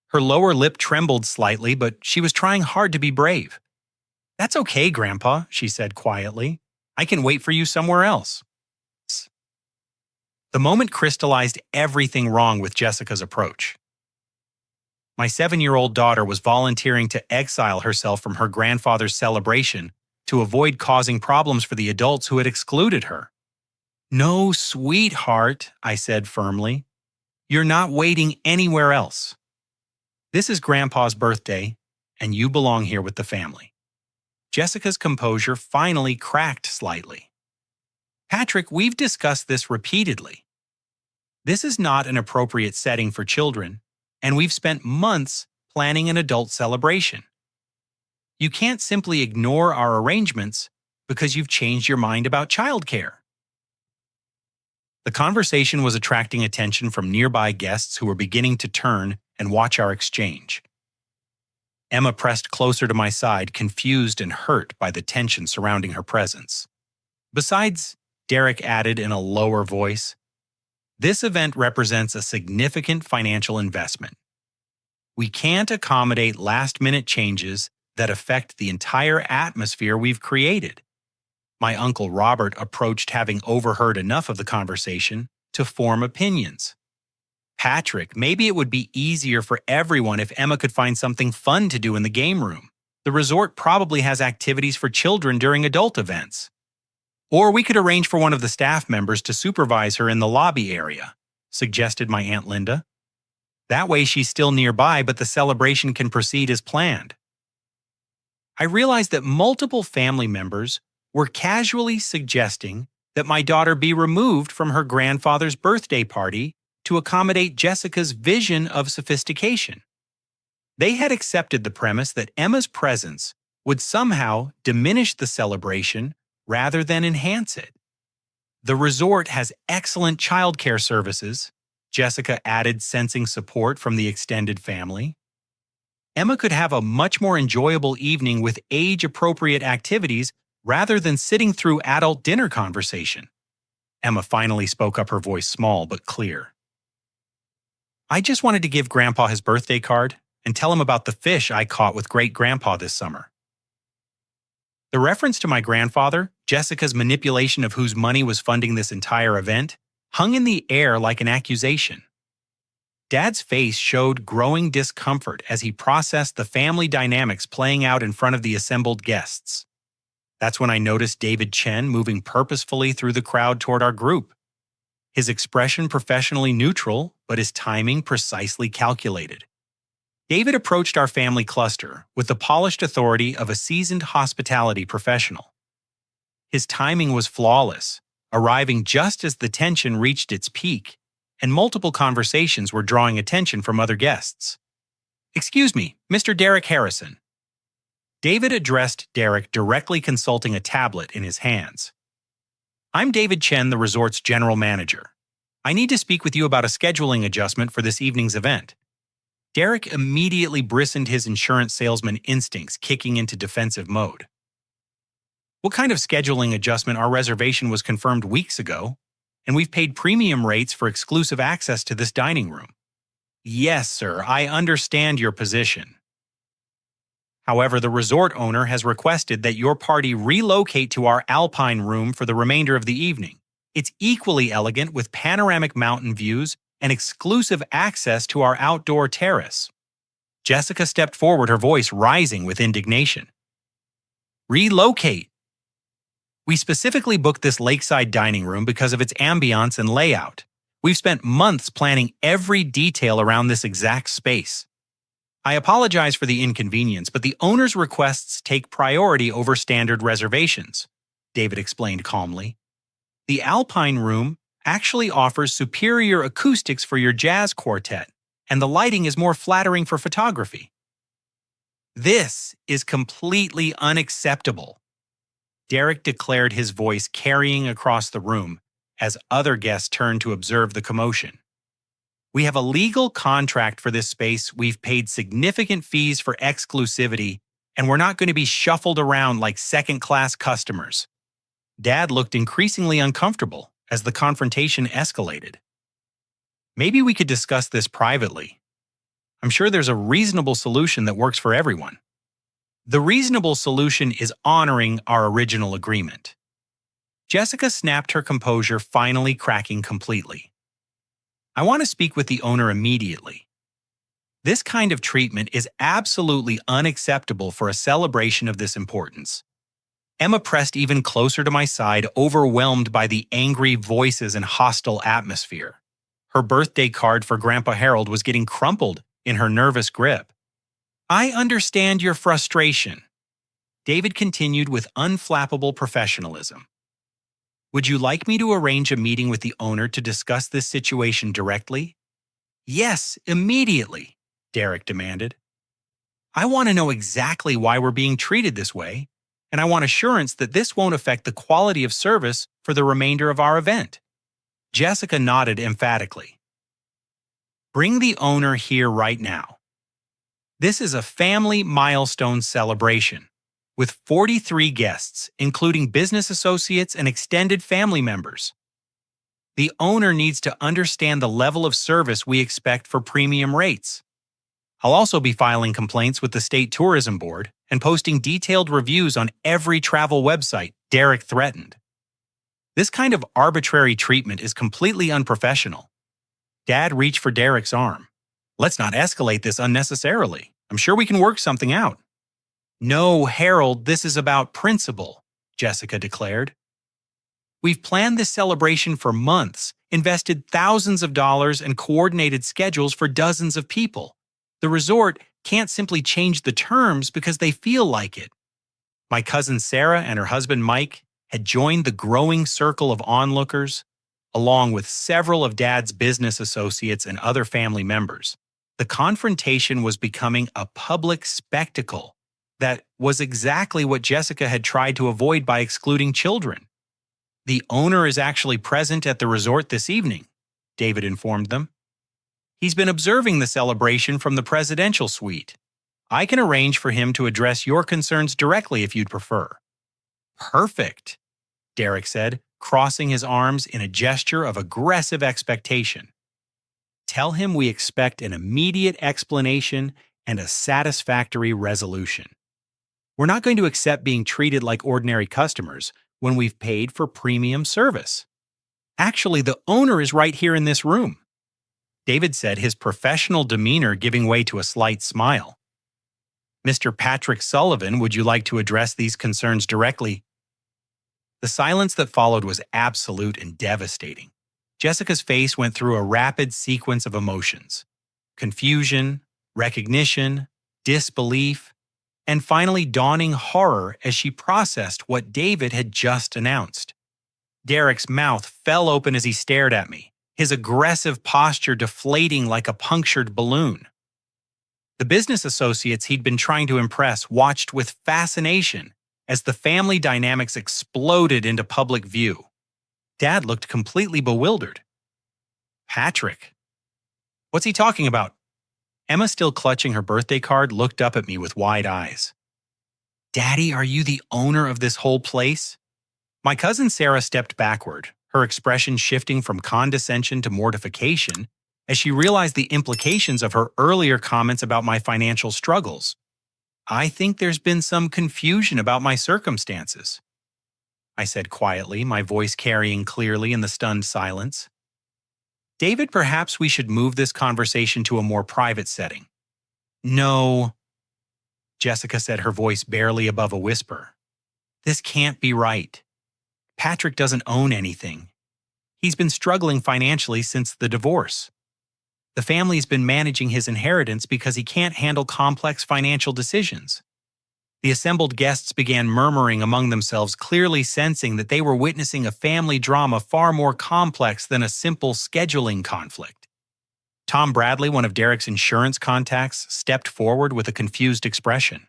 Her lower lip trembled slightly, but she was trying hard to be brave. "That's okay, Grandpa," she said quietly. "I can wait for you somewhere else." The moment crystallized everything wrong with Jessica's approach. My 7-year-old daughter was volunteering to exile herself from her grandfather's celebration to avoid causing problems for the adults who had excluded her. "No, sweetheart," I said firmly. "You're not waiting anywhere else. This is Grandpa's birthday, and you belong here with the family." Jessica's composure finally cracked slightly. "Patrick, we've discussed this repeatedly. This is not an appropriate setting for children, and we've spent months planning an adult celebration. You can't simply ignore our arrangements because you've changed your mind about childcare." The conversation was attracting attention from nearby guests who were beginning to turn and watch our exchange. Emma pressed closer to my side, confused and hurt by the tension surrounding her presence. "Besides," Derek added in a lower voice, "this event represents a significant financial investment. We can't accommodate last-minute changes that affect the entire atmosphere we've created." My Uncle Robert approached, having overheard enough of the conversation to form opinions. "Patrick, maybe it would be easier for everyone if Emma could find something fun to do in the game room. The resort probably has activities for children during adult events. Or we could arrange for one of the staff members to supervise her in the lobby area," suggested my Aunt Linda. "That way she's still nearby, but the celebration can proceed as planned." I realized that multiple family members were casually suggesting that my daughter be removed from her grandfather's birthday party to accommodate Jessica's vision of sophistication. They had accepted the premise that Emma's presence would somehow diminish the celebration rather than enhance it. "The resort has excellent childcare services," Jessica added, sensing support from the extended family. "Emma could have a much more enjoyable evening with age-appropriate activities rather than sitting through adult dinner conversation." Emma finally spoke up, her voice small but clear. "I just wanted to give Grandpa his birthday card and tell him about the fish I caught with Great-Grandpa this summer." The reference to my grandfather, Jessica's manipulation of whose money was funding this entire event, hung in the air like an accusation. Dad's face showed growing discomfort as he processed the family dynamics playing out in front of the assembled guests. That's when I noticed David Chen moving purposefully through the crowd toward our group. His expression professionally neutral, but his timing precisely calculated. David approached our family cluster with the polished authority of a seasoned hospitality professional. His timing was flawless, arriving just as the tension reached its peak, and multiple conversations were drawing attention from other guests. "Excuse me, Mr. Derek Harrison." David addressed Derek, directly consulting a tablet in his hands. "I'm David Chen, the resort's general manager. I need to speak with you about a scheduling adjustment for this evening's event." Derek immediately bristled, his insurance salesman instincts kicking into defensive mode. "What kind of scheduling adjustment? Our reservation was confirmed weeks ago, and we've paid premium rates for exclusive access to this dining room." "Yes, sir, I understand your position. However, the resort owner has requested that your party relocate to our Alpine room for the remainder of the evening. It's equally elegant with panoramic mountain views and exclusive access to our outdoor terrace." Jessica stepped forward, her voice rising with indignation. "Relocate? We specifically booked this lakeside dining room because of its ambiance and layout. We've spent months planning every detail around this exact space. I apologize for the inconvenience, but the owner's requests take priority over standard reservations," David explained calmly. "The Alpine room actually offers superior acoustics for your jazz quartet, and the lighting is more flattering for photography." "This is completely unacceptable," Derek declared, his voice carrying across the room, as other guests turned to observe the commotion. "We have a legal contract for this space, we've paid significant fees for exclusivity, and we're not going to be shuffled around like second-class customers." Dad looked increasingly uncomfortable as the confrontation escalated. "Maybe we could discuss this privately. I'm sure there's a reasonable solution that works for everyone." "The reasonable solution is honoring our original agreement." Jessica snapped her composure, finally cracking completely. "I want to speak with the owner immediately. This kind of treatment is absolutely unacceptable for a celebration of this importance." Emma pressed even closer to my side, overwhelmed by the angry voices and hostile atmosphere. Her birthday card for Grandpa Harold was getting crumpled in her nervous grip. "I understand your frustration," David continued with unflappable professionalism. "Would you like me to arrange a meeting with the owner to discuss this situation directly?" "Yes, immediately," Derek demanded. "I want to know exactly why we're being treated this way, and I want assurance that this won't affect the quality of service for the remainder of our event." Jessica nodded emphatically. "Bring the owner here right now. This is a family milestone celebration, with 43 guests, including business associates and extended family members. The owner needs to understand the level of service we expect for premium rates. I'll also be filing complaints with the State Tourism Board and posting detailed reviews on every travel website," Derek threatened. "This kind of arbitrary treatment is completely unprofessional." Dad reached for Derek's arm. "Let's not escalate this unnecessarily. I'm sure we can work something out." "No, Harold, this is about principle," Jessica declared. "We've planned this celebration for months, invested thousands of dollars, and coordinated schedules for dozens of people. The resort can't simply change the terms because they feel like it." My cousin Sarah and her husband Mike had joined the growing circle of onlookers, along with several of Dad's business associates and other family members. The confrontation was becoming a public spectacle that was exactly what Jessica had tried to avoid by excluding children. "The owner is actually present at the resort this evening," David informed them. "He's been observing the celebration from the presidential suite. I can arrange for him to address your concerns directly if you'd prefer." "Perfect," Derek said, crossing his arms in a gesture of aggressive expectation. "Tell him we expect an immediate explanation and a satisfactory resolution. We're not going to accept being treated like ordinary customers when we've paid for premium service. Actually, the owner is right here in this room," David said, his professional demeanor giving way to a slight smile. "Mr. Patrick Sullivan, would you like to address these concerns directly?" The silence that followed was absolute and devastating. Jessica's face went through a rapid sequence of emotions: confusion, recognition, disbelief, and finally dawning horror as she processed what David had just announced. Derek's mouth fell open as he stared at me, his aggressive posture deflating like a punctured balloon. The business associates he'd been trying to impress watched with fascination as the family dynamics exploded into public view. Dad looked completely bewildered. "Patrick? What's he talking about?" Emma, still clutching her birthday card, looked up at me with wide eyes. "Daddy, are you the owner of this whole place?" My cousin Sarah stepped backward, her expression shifting from condescension to mortification as she realized the implications of her earlier comments about my financial struggles. "I think there's been some confusion about my circumstances," I said quietly, my voice carrying clearly in the stunned silence. "David, perhaps we should move this conversation to a more private setting." "No," Jessica said, her voice barely above a whisper. "This can't be right. Patrick doesn't own anything. He's been struggling financially since the divorce. The family's been managing his inheritance because he can't handle complex financial decisions." The assembled guests began murmuring among themselves, clearly sensing that they were witnessing a family drama far more complex than a simple scheduling conflict. Tom Bradley, one of Derek's insurance contacts, stepped forward with a confused expression.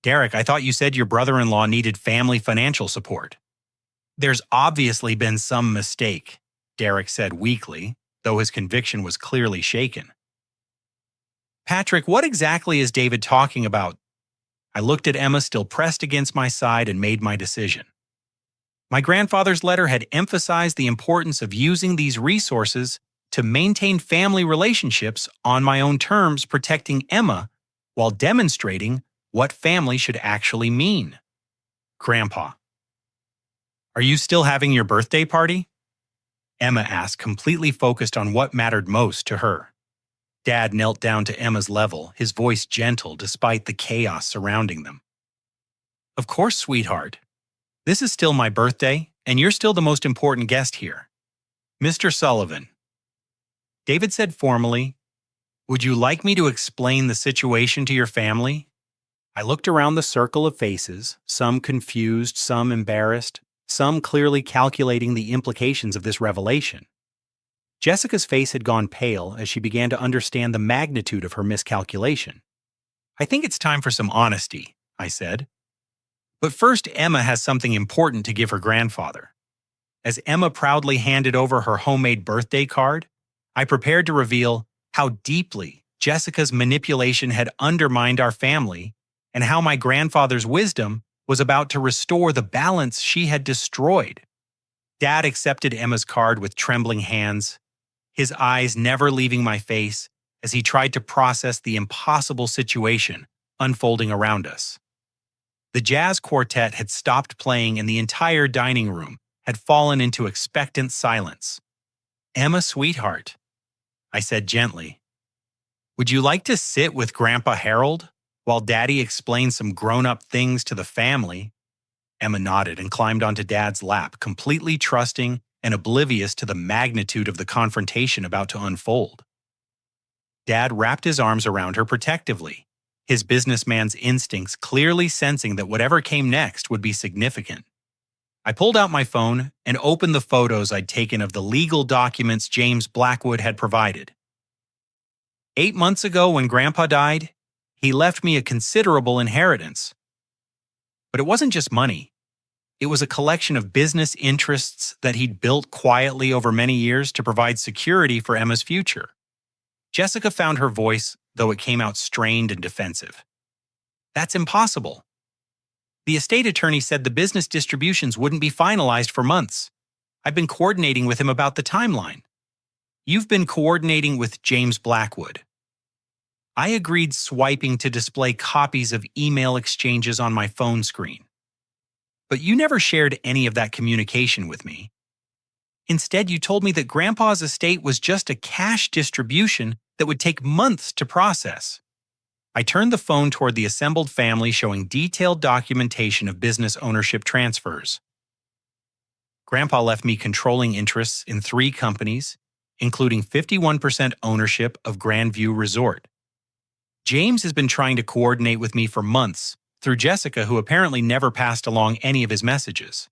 "Derek, I thought you said your brother-in-law needed family financial support." There's obviously been some mistake, Derek said weakly, though his conviction was clearly shaken. Patrick, what exactly is David talking about? I looked at Emma still pressed against my side and made my decision. My grandfather's letter had emphasized the importance of using these resources to maintain family relationships on my own terms, protecting Emma while demonstrating what family should actually mean. Grandpa. Are you still having your birthday party? Emma asked, completely focused on what mattered most to her. Dad knelt down to Emma's level, his voice gentle despite the chaos surrounding them. Of course, sweetheart. This is still my birthday, and you're still the most important guest here. Mr. Sullivan. David said formally, "Would you like me to explain the situation to your family?" I looked around the circle of faces, some confused, some embarrassed, some clearly calculating the implications of this revelation. Jessica's face had gone pale as she began to understand the magnitude of her miscalculation. "I think it's time for some honesty," I said. "But first, Emma has something important to give her grandfather." As Emma proudly handed over her homemade birthday card, I prepared to reveal how deeply Jessica's manipulation had undermined our family and how my grandfather's wisdom was about to restore the balance she had destroyed. Dad accepted Emma's card with trembling hands, his eyes never leaving my face as he tried to process the impossible situation unfolding around us. The jazz quartet had stopped playing and the entire dining room had fallen into expectant silence. "Emma, sweetheart," I said gently, "would you like to sit with Grandpa Harold while Daddy explains some grown-up things to the family?" Emma nodded and climbed onto Dad's lap, completely trusting and oblivious to the magnitude of the confrontation about to unfold. Dad wrapped his arms around her protectively, his businessman's instincts clearly sensing that whatever came next would be significant. I pulled out my phone and opened the photos I'd taken of the legal documents James Blackwood had provided. 8 months ago, when Grandpa died, he left me a considerable inheritance. But it wasn't just money. It was a collection of business interests that he'd built quietly over many years to provide security for Emma's future. Jessica found her voice, though it came out strained and defensive. "That's impossible. The estate attorney said the business distributions wouldn't be finalized for months. I've been coordinating with him about the timeline." "You've been coordinating with James Blackwood." I agreed, swiping to display copies of email exchanges on my phone screen. "But you never shared any of that communication with me. Instead, you told me that Grandpa's estate was just a cash distribution that would take months to process." I turned the phone toward the assembled family, showing detailed documentation of business ownership transfers. Grandpa left me controlling interests in 3 companies, including 51% ownership of Grandview Resort. James has been trying to coordinate with me for months, through Jessica, who apparently never passed along any of his messages.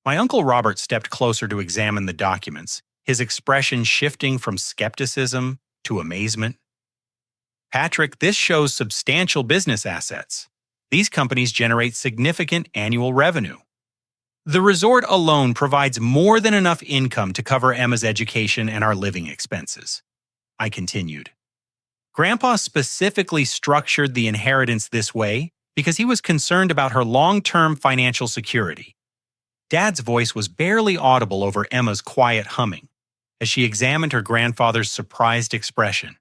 My Uncle Robert stepped closer to examine the documents, his expression shifting from skepticism to amazement. "Patrick, this shows substantial business assets. These companies generate significant annual revenue. The resort alone provides more than enough income to cover Emma's education and our living expenses," I continued. "Grandpa specifically structured the inheritance this way because he was concerned about her long-term financial security." Dad's voice was barely audible over Emma's quiet humming as she examined her grandfather's surprised expression.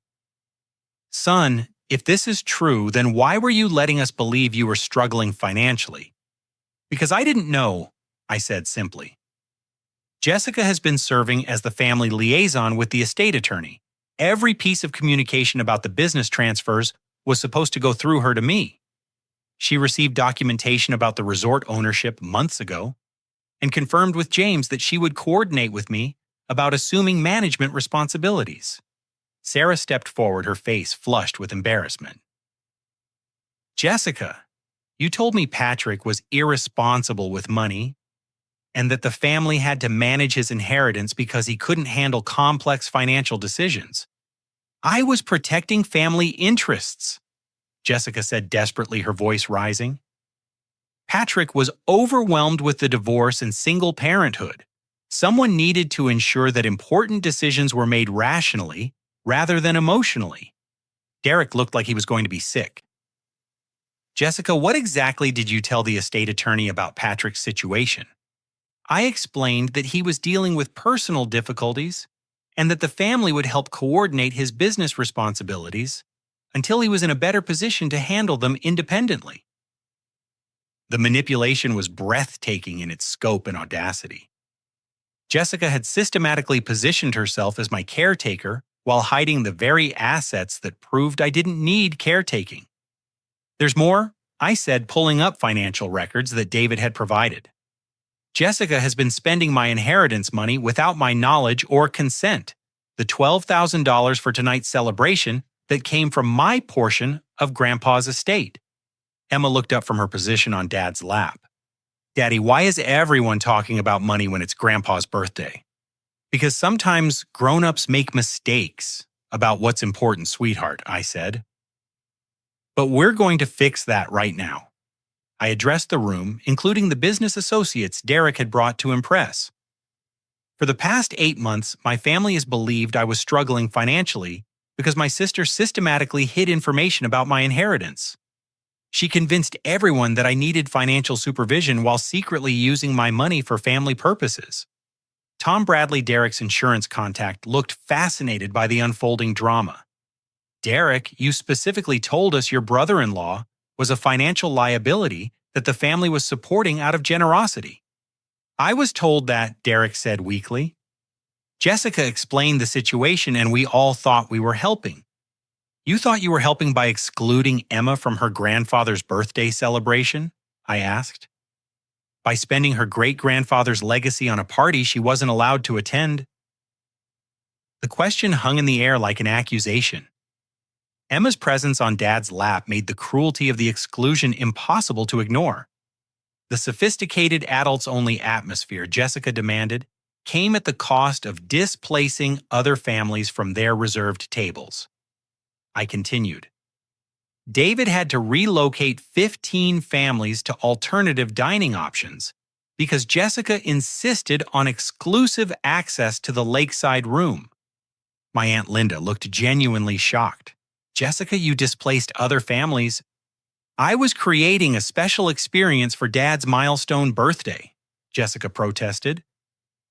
"Son, if this is true, then why were you letting us believe you were struggling financially?" "Because I didn't know," I said simply. "Jessica has been serving as the family liaison with the estate attorney. Every piece of communication about the business transfers was supposed to go through her to me. She received documentation about the resort ownership months ago and confirmed with James that she would coordinate with me about assuming management responsibilities." Sarah stepped forward, her face flushed with embarrassment. "Jessica, you told me Patrick was irresponsible with money and that the family had to manage his inheritance because he couldn't handle complex financial decisions. I was protecting family interests," Jessica said desperately, her voice rising. Patrick was overwhelmed with the divorce and single parenthood. Someone needed to ensure that important decisions were made rationally rather than emotionally. Derek looked like he was going to be sick. Jessica, what exactly did you tell the estate attorney about Patrick's situation? I explained that he was dealing with personal difficulties and that the family would help coordinate his business responsibilities until he was in a better position to handle them independently. The manipulation was breathtaking in its scope and audacity. Jessica had systematically positioned herself as my caretaker while hiding the very assets that proved I didn't need caretaking. There's more, I said, pulling up financial records that David had provided. Jessica has been spending my inheritance money without my knowledge or consent, the $12,000 for tonight's celebration that came from my portion of Grandpa's estate. Emma looked up from her position on Dad's lap. Daddy, why is everyone talking about money when it's Grandpa's birthday? Because sometimes grown-ups make mistakes about what's important, sweetheart, I said. But we're going to fix that right now. I addressed the room, including the business associates Derek had brought to impress. For the past 8 months, my family has believed I was struggling financially because my sister systematically hid information about my inheritance. She convinced everyone that I needed financial supervision while secretly using my money for family purposes. Tom Bradley, Derek's insurance contact, looked fascinated by the unfolding drama. Derek, you specifically told us your brother-in-law was a financial liability that the family was supporting out of generosity. I was told that, Derek said weakly. Jessica explained the situation and we all thought we were helping. You thought you were helping by excluding Emma from her grandfather's birthday celebration? I asked. By spending her great-grandfather's legacy on a party she wasn't allowed to attend? The question hung in the air like an accusation. Emma's presence on Dad's lap made the cruelty of the exclusion impossible to ignore. The sophisticated adults-only atmosphere Jessica demanded came at the cost of displacing other families from their reserved tables. I continued. David had to relocate 15 families to alternative dining options because Jessica insisted on exclusive access to the lakeside room. My Aunt Linda looked genuinely shocked. Jessica, you displaced other families. I was creating a special experience for Dad's milestone birthday, Jessica protested.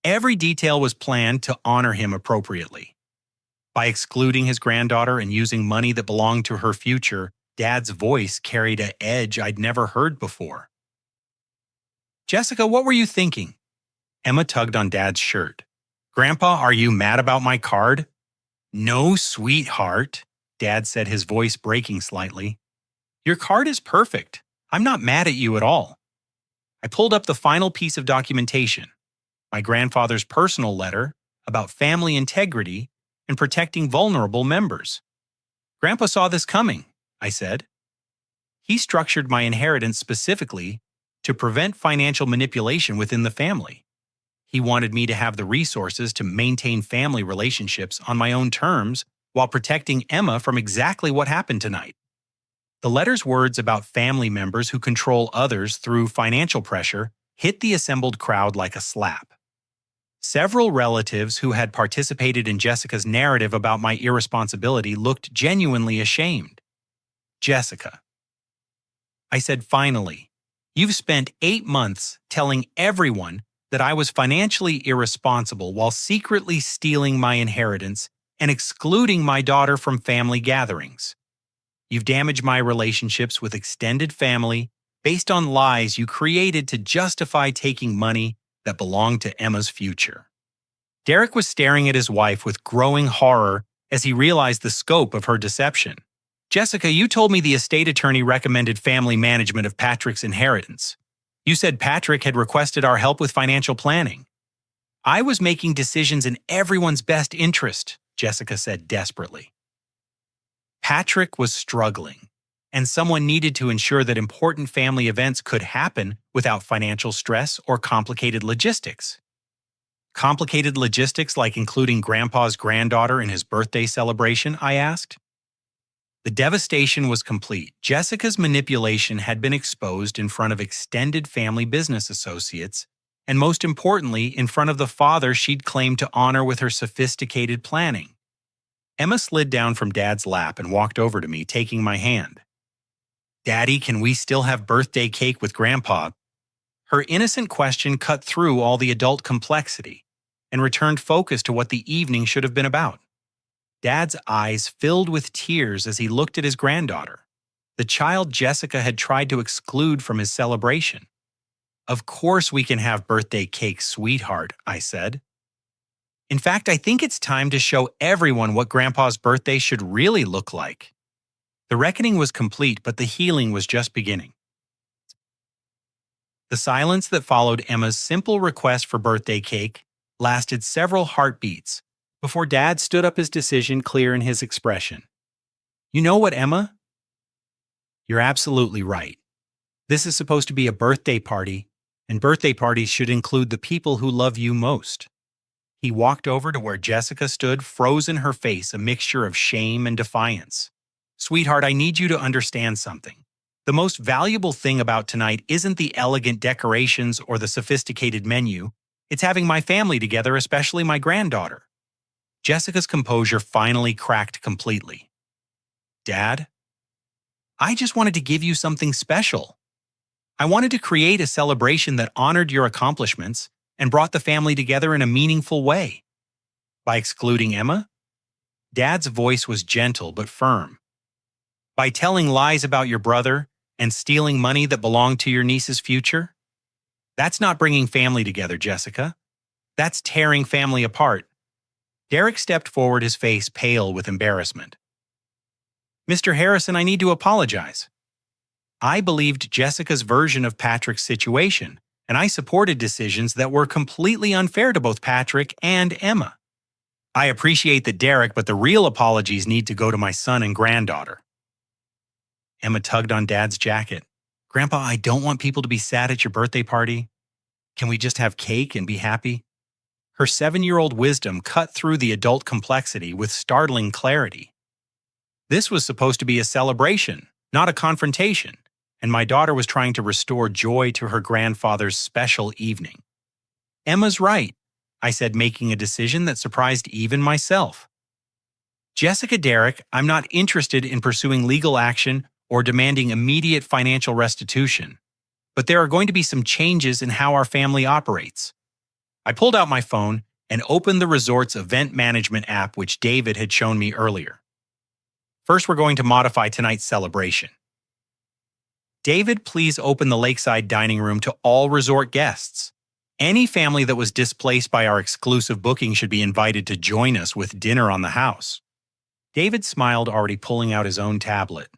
Every detail was planned to honor him appropriately. By excluding his granddaughter and using money that belonged to her future, Dad's voice carried an edge I'd never heard before. Jessica, what were you thinking? Emma tugged on Dad's shirt. Grandpa, are you mad about my card? No, sweetheart, Dad said, his voice breaking slightly. Your card is perfect. I'm not mad at you at all. I pulled up the final piece of documentation, my grandfather's personal letter about family integrity and protecting vulnerable members. Grandpa saw this coming, I said. He structured my inheritance specifically to prevent financial manipulation within the family. He wanted me to have the resources to maintain family relationships on my own terms while protecting Emma from exactly what happened tonight. The letter's words about family members who control others through financial pressure hit the assembled crowd like a slap. Several relatives who had participated in Jessica's narrative about my irresponsibility looked genuinely ashamed. Jessica, I said finally, you've spent 8 months telling everyone that I was financially irresponsible while secretly stealing my inheritance and excluding my daughter from family gatherings. You've damaged my relationships with extended family based on lies you created to justify taking money that belonged to Emma's future. Derek was staring at his wife with growing horror as he realized the scope of her deception. Jessica, you told me the estate attorney recommended family management of Patrick's inheritance. You said Patrick had requested our help with financial planning. I was making decisions in everyone's best interest, Jessica said desperately. Patrick was struggling, and someone needed to ensure that important family events could happen without financial stress or complicated logistics. Complicated logistics like including Grandpa's granddaughter in his birthday celebration, I asked. The devastation was complete. Jessica's manipulation had been exposed in front of extended family business associates, and most importantly, in front of the father she'd claimed to honor with her sophisticated planning. Emma slid down from Dad's lap and walked over to me, taking my hand. "Daddy, can we still have birthday cake with Grandpa?" Her innocent question cut through all the adult complexity and returned focus to what the evening should have been about. Dad's eyes filled with tears as he looked at his granddaughter, the child Jessica had tried to exclude from his celebration. "Of course we can have birthday cake, sweetheart," I said. "In fact, I think it's time to show everyone what Grandpa's birthday should really look like." The reckoning was complete, but the healing was just beginning. The silence that followed Emma's simple request for birthday cake lasted several heartbeats before Dad stood up, his decision clear in his expression. "You know what, Emma? You're absolutely right. This is supposed to be a birthday party, and birthday parties should include the people who love you most." He walked over to where Jessica stood, frozen, her face a mixture of shame and defiance. "Sweetheart, I need you to understand something. The most valuable thing about tonight isn't the elegant decorations or the sophisticated menu. It's having my family together, especially my granddaughter." Jessica's composure finally cracked completely. "Dad, I just wanted to give you something special. I wanted to create a celebration that honored your accomplishments and brought the family together in a meaningful way." By excluding Emma? Dad's voice was gentle but firm. "By telling lies about your brother and stealing money that belonged to your niece's future? That's not bringing family together, Jessica. That's tearing family apart." Derek stepped forward, his face pale with embarrassment. "Mr. Harrison, I need to apologize. I believed Jessica's version of Patrick's situation, and I supported decisions that were completely unfair to both Patrick and Emma. I appreciate that, Derek, but the real apologies need to go to my son and granddaughter." Emma tugged on Dad's jacket. "Grandpa, I don't want people to be sad at your birthday party. Can we just have cake and be happy?" Her 7-year-old wisdom cut through the adult complexity with startling clarity. This was supposed to be a celebration, not a confrontation, and my daughter was trying to restore joy to her grandfather's special evening. "Emma's right," I said, making a decision that surprised even myself. "Jessica, Derek, I'm not interested in pursuing legal action or demanding immediate financial restitution, but there are going to be some changes in how our family operates." I pulled out my phone and opened the resort's event management app, which David had shown me earlier. "First, we're going to modify tonight's celebration. David, please open the lakeside dining room to all resort guests. Any family that was displaced by our exclusive booking should be invited to join us with dinner on the house." David smiled, already pulling out his own tablet.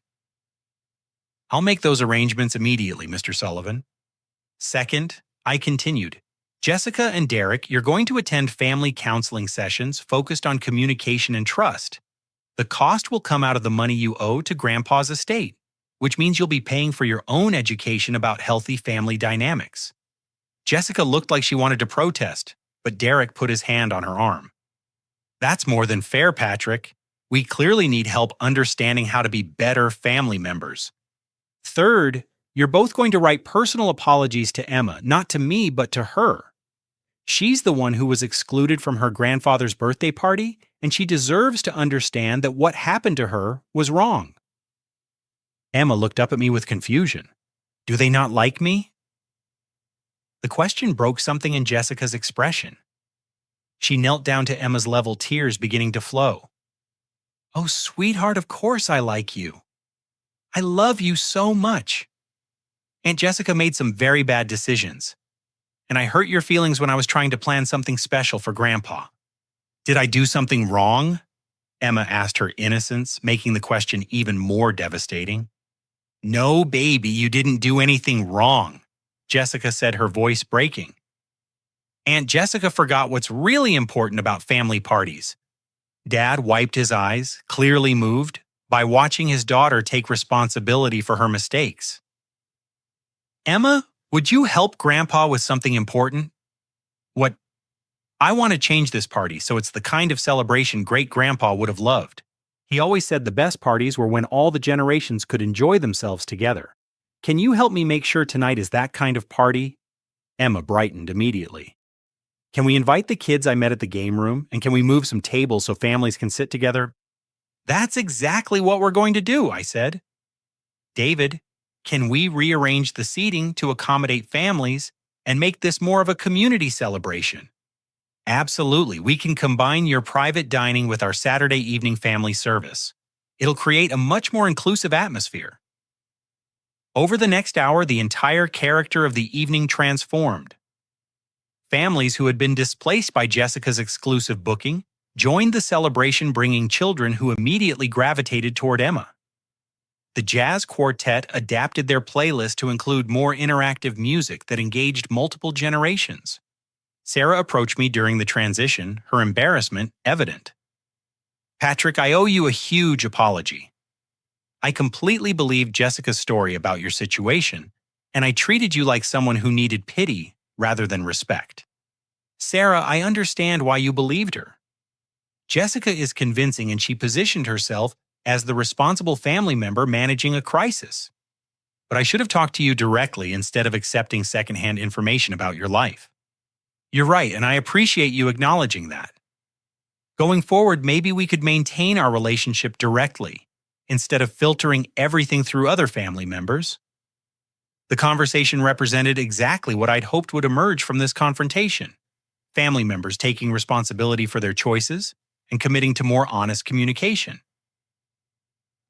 "I'll make those arrangements immediately, Mr. Sullivan." Second, I continued, "Jessica and Derek, you're going to attend family counseling sessions focused on communication and trust. The cost will come out of the money you owe to Grandpa's estate, which means you'll be paying for your own education about healthy family dynamics." Jessica looked like she wanted to protest, but Derek put his hand on her arm. "That's more than fair, Patrick. We clearly need help understanding how to be better family members. Third, you're both going to write personal apologies to Emma, not to me, but to her. She's the one who was excluded from her grandfather's birthday party, and she deserves to understand that what happened to her was wrong." Emma looked up at me with confusion. "Do they not like me?" The question broke something in Jessica's expression. She knelt down to Emma's level, tears beginning to flow. "Oh, sweetheart, of course I like you. I love you so much. Aunt Jessica made some very bad decisions, and I hurt your feelings when I was trying to plan something special for Grandpa." "Did I do something wrong?" Emma asked, her innocence making the question even more devastating. "No, baby, you didn't do anything wrong," Jessica said, her voice breaking. "Aunt Jessica forgot what's really important about family parties." Dad wiped his eyes, clearly moved by watching his daughter take responsibility for her mistakes. "Emma, would you help Grandpa with something important?" "What?" "I want to change this party so it's the kind of celebration great-grandpa would have loved. He always said the best parties were when all the generations could enjoy themselves together. Can you help me make sure tonight is that kind of party? Emma brightened immediately. Can we invite the kids I met at the game room, and can we move some tables so families can sit together? That's exactly what we're going to do, I said. David, can we rearrange the seating to accommodate families and make this more of a community celebration? Absolutely, we can combine your private dining with our Saturday evening family service. It'll create a much more inclusive atmosphere. Over the next hour, the entire character of the evening transformed. Families who had been displaced by Jessica's exclusive booking joined the celebration, bringing children who immediately gravitated toward Emma. The jazz quartet adapted their playlist to include more interactive music that engaged multiple generations. Sarah approached me during the transition, her embarrassment evident. Patrick, I owe you a huge apology. I completely believed Jessica's story about your situation, and I treated you like someone who needed pity rather than respect. Sarah, I understand why you believed her. Jessica is convincing, and she positioned herself as the responsible family member managing a crisis. But I should have talked to you directly instead of accepting secondhand information about your life. You're right, and I appreciate you acknowledging that. Going forward, maybe we could maintain our relationship directly, instead of filtering everything through other family members. The conversation represented exactly what I'd hoped would emerge from this confrontation. Family members taking responsibility for their choices and committing to more honest communication.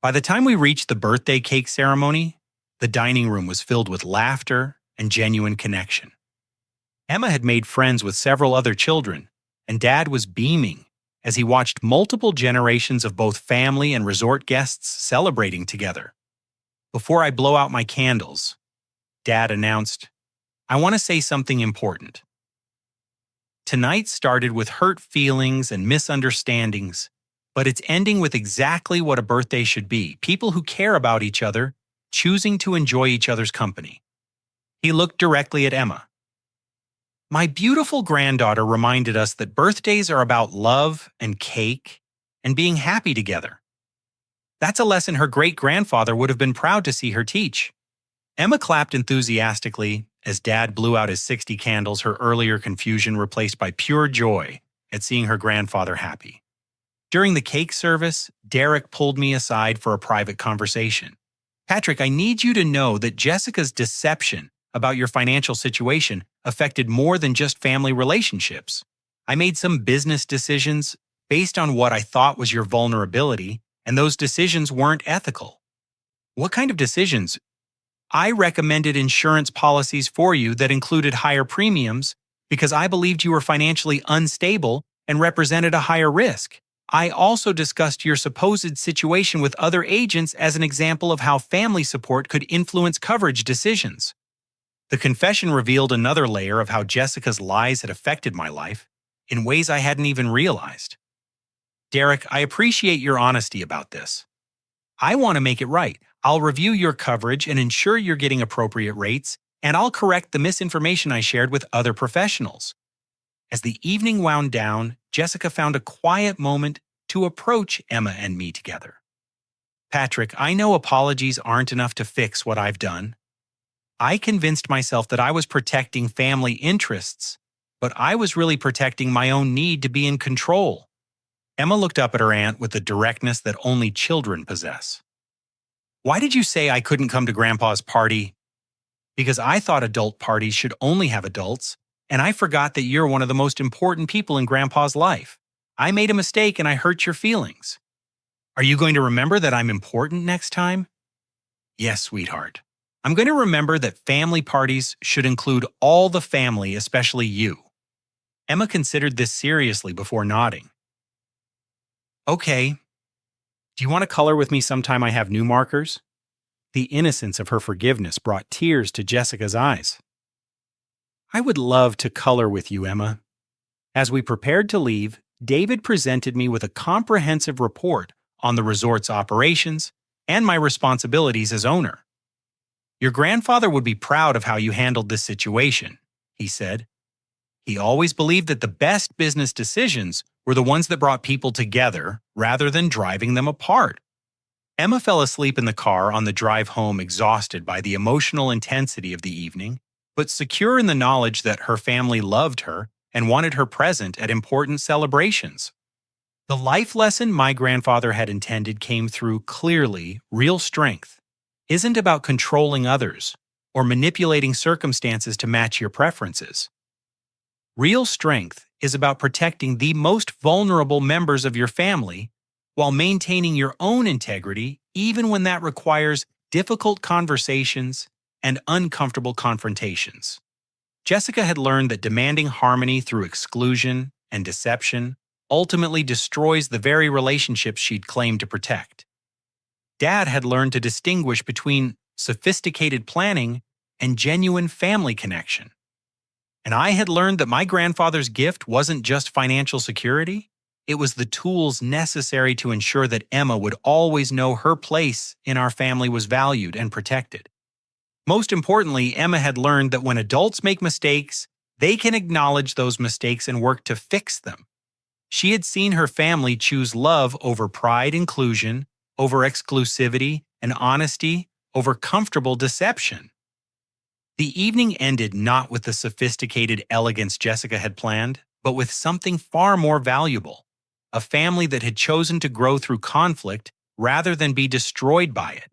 By the time we reached the birthday cake ceremony, the dining room was filled with laughter and genuine connection. Emma had made friends with several other children, and Dad was beaming as he watched multiple generations of both family and resort guests celebrating together. Before I blow out my candles, Dad announced, I want to say something important. Tonight started with hurt feelings and misunderstandings, but it's ending with exactly what a birthday should be: people who care about each other, choosing to enjoy each other's company. He looked directly at Emma. My beautiful granddaughter reminded us that birthdays are about love and cake and being happy together. That's a lesson her great-grandfather would have been proud to see her teach. Emma clapped enthusiastically as Dad blew out his 60 candles, her earlier confusion replaced by pure joy at seeing her grandfather happy. During the cake service, Derek pulled me aside for a private conversation. Patrick, I need you to know that Jessica's deception about your financial situation affected more than just family relationships. I made some business decisions based on what I thought was your vulnerability, and those decisions weren't ethical. What kind of decisions? I recommended insurance policies for you that included higher premiums because I believed you were financially unstable and represented a higher risk. I also discussed your supposed situation with other agents as an example of how family support could influence coverage decisions. The confession revealed another layer of how Jessica's lies had affected my life in ways I hadn't even realized. Derek, I appreciate your honesty about this. I want to make it right. I'll review your coverage and ensure you're getting appropriate rates, and I'll correct the misinformation I shared with other professionals. As the evening wound down, Jessica found a quiet moment to approach Emma and me together. Patrick, I know apologies aren't enough to fix what I've done. I convinced myself that I was protecting family interests, but I was really protecting my own need to be in control. Emma looked up at her aunt with the directness that only children possess. Why did you say I couldn't come to Grandpa's party? Because I thought adult parties should only have adults, and I forgot that you're one of the most important people in Grandpa's life. I made a mistake and I hurt your feelings. Are you going to remember that I'm important next time? Yes, sweetheart. I'm going to remember that family parties should include all the family, especially you. Emma considered this seriously before nodding. Okay. Do you want to color with me sometime I have new markers? The innocence of her forgiveness brought tears to Jessica's eyes. I would love to color with you, Emma. As we prepared to leave, David presented me with a comprehensive report on the resort's operations and my responsibilities as owner. Your grandfather would be proud of how you handled this situation, he said. He always believed that the best business decisions were the ones that brought people together rather than driving them apart. Emma fell asleep in the car on the drive home, exhausted by the emotional intensity of the evening, but secure in the knowledge that her family loved her and wanted her present at important celebrations. The life lesson my grandfather had intended came through clearly. Real strength isn't about controlling others or manipulating circumstances to match your preferences. Real strength is about protecting the most vulnerable members of your family while maintaining your own integrity, even when that requires difficult conversations and uncomfortable confrontations. Jessica had learned that demanding harmony through exclusion and deception ultimately destroys the very relationships she'd claimed to protect. Dad had learned to distinguish between sophisticated planning and genuine family connection. And I had learned that my grandfather's gift wasn't just financial security, it was the tools necessary to ensure that Emma would always know her place in our family was valued and protected. Most importantly, Emma had learned that when adults make mistakes, they can acknowledge those mistakes and work to fix them. She had seen her family choose love over pride, inclusion, over exclusivity, and honesty over comfortable deception. The evening ended not with the sophisticated elegance Jessica had planned, but with something far more valuable: a family that had chosen to grow through conflict rather than be destroyed by it.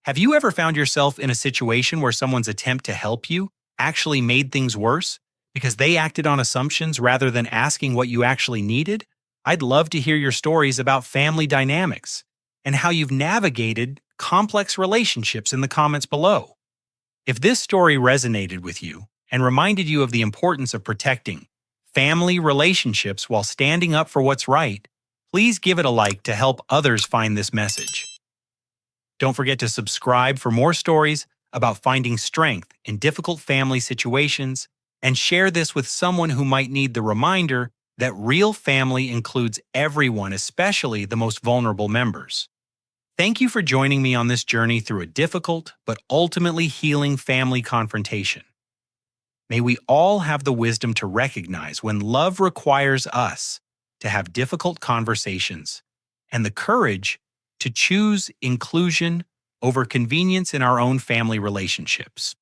Have you ever found yourself in a situation where someone's attempt to help you actually made things worse because they acted on assumptions rather than asking what you actually needed? I'd love to hear your stories about family dynamics and how you've navigated complex relationships in the comments below. If this story resonated with you and reminded you of the importance of protecting family relationships while standing up for what's right, please give it a like to help others find this message. Don't forget to subscribe for more stories about finding strength in difficult family situations, and share this with someone who might need the reminder that real family includes everyone, especially the most vulnerable members. Thank you for joining me on this journey through a difficult but ultimately healing family confrontation. May we all have the wisdom to recognize when love requires us to have difficult conversations and the courage to choose inclusion over convenience in our own family relationships.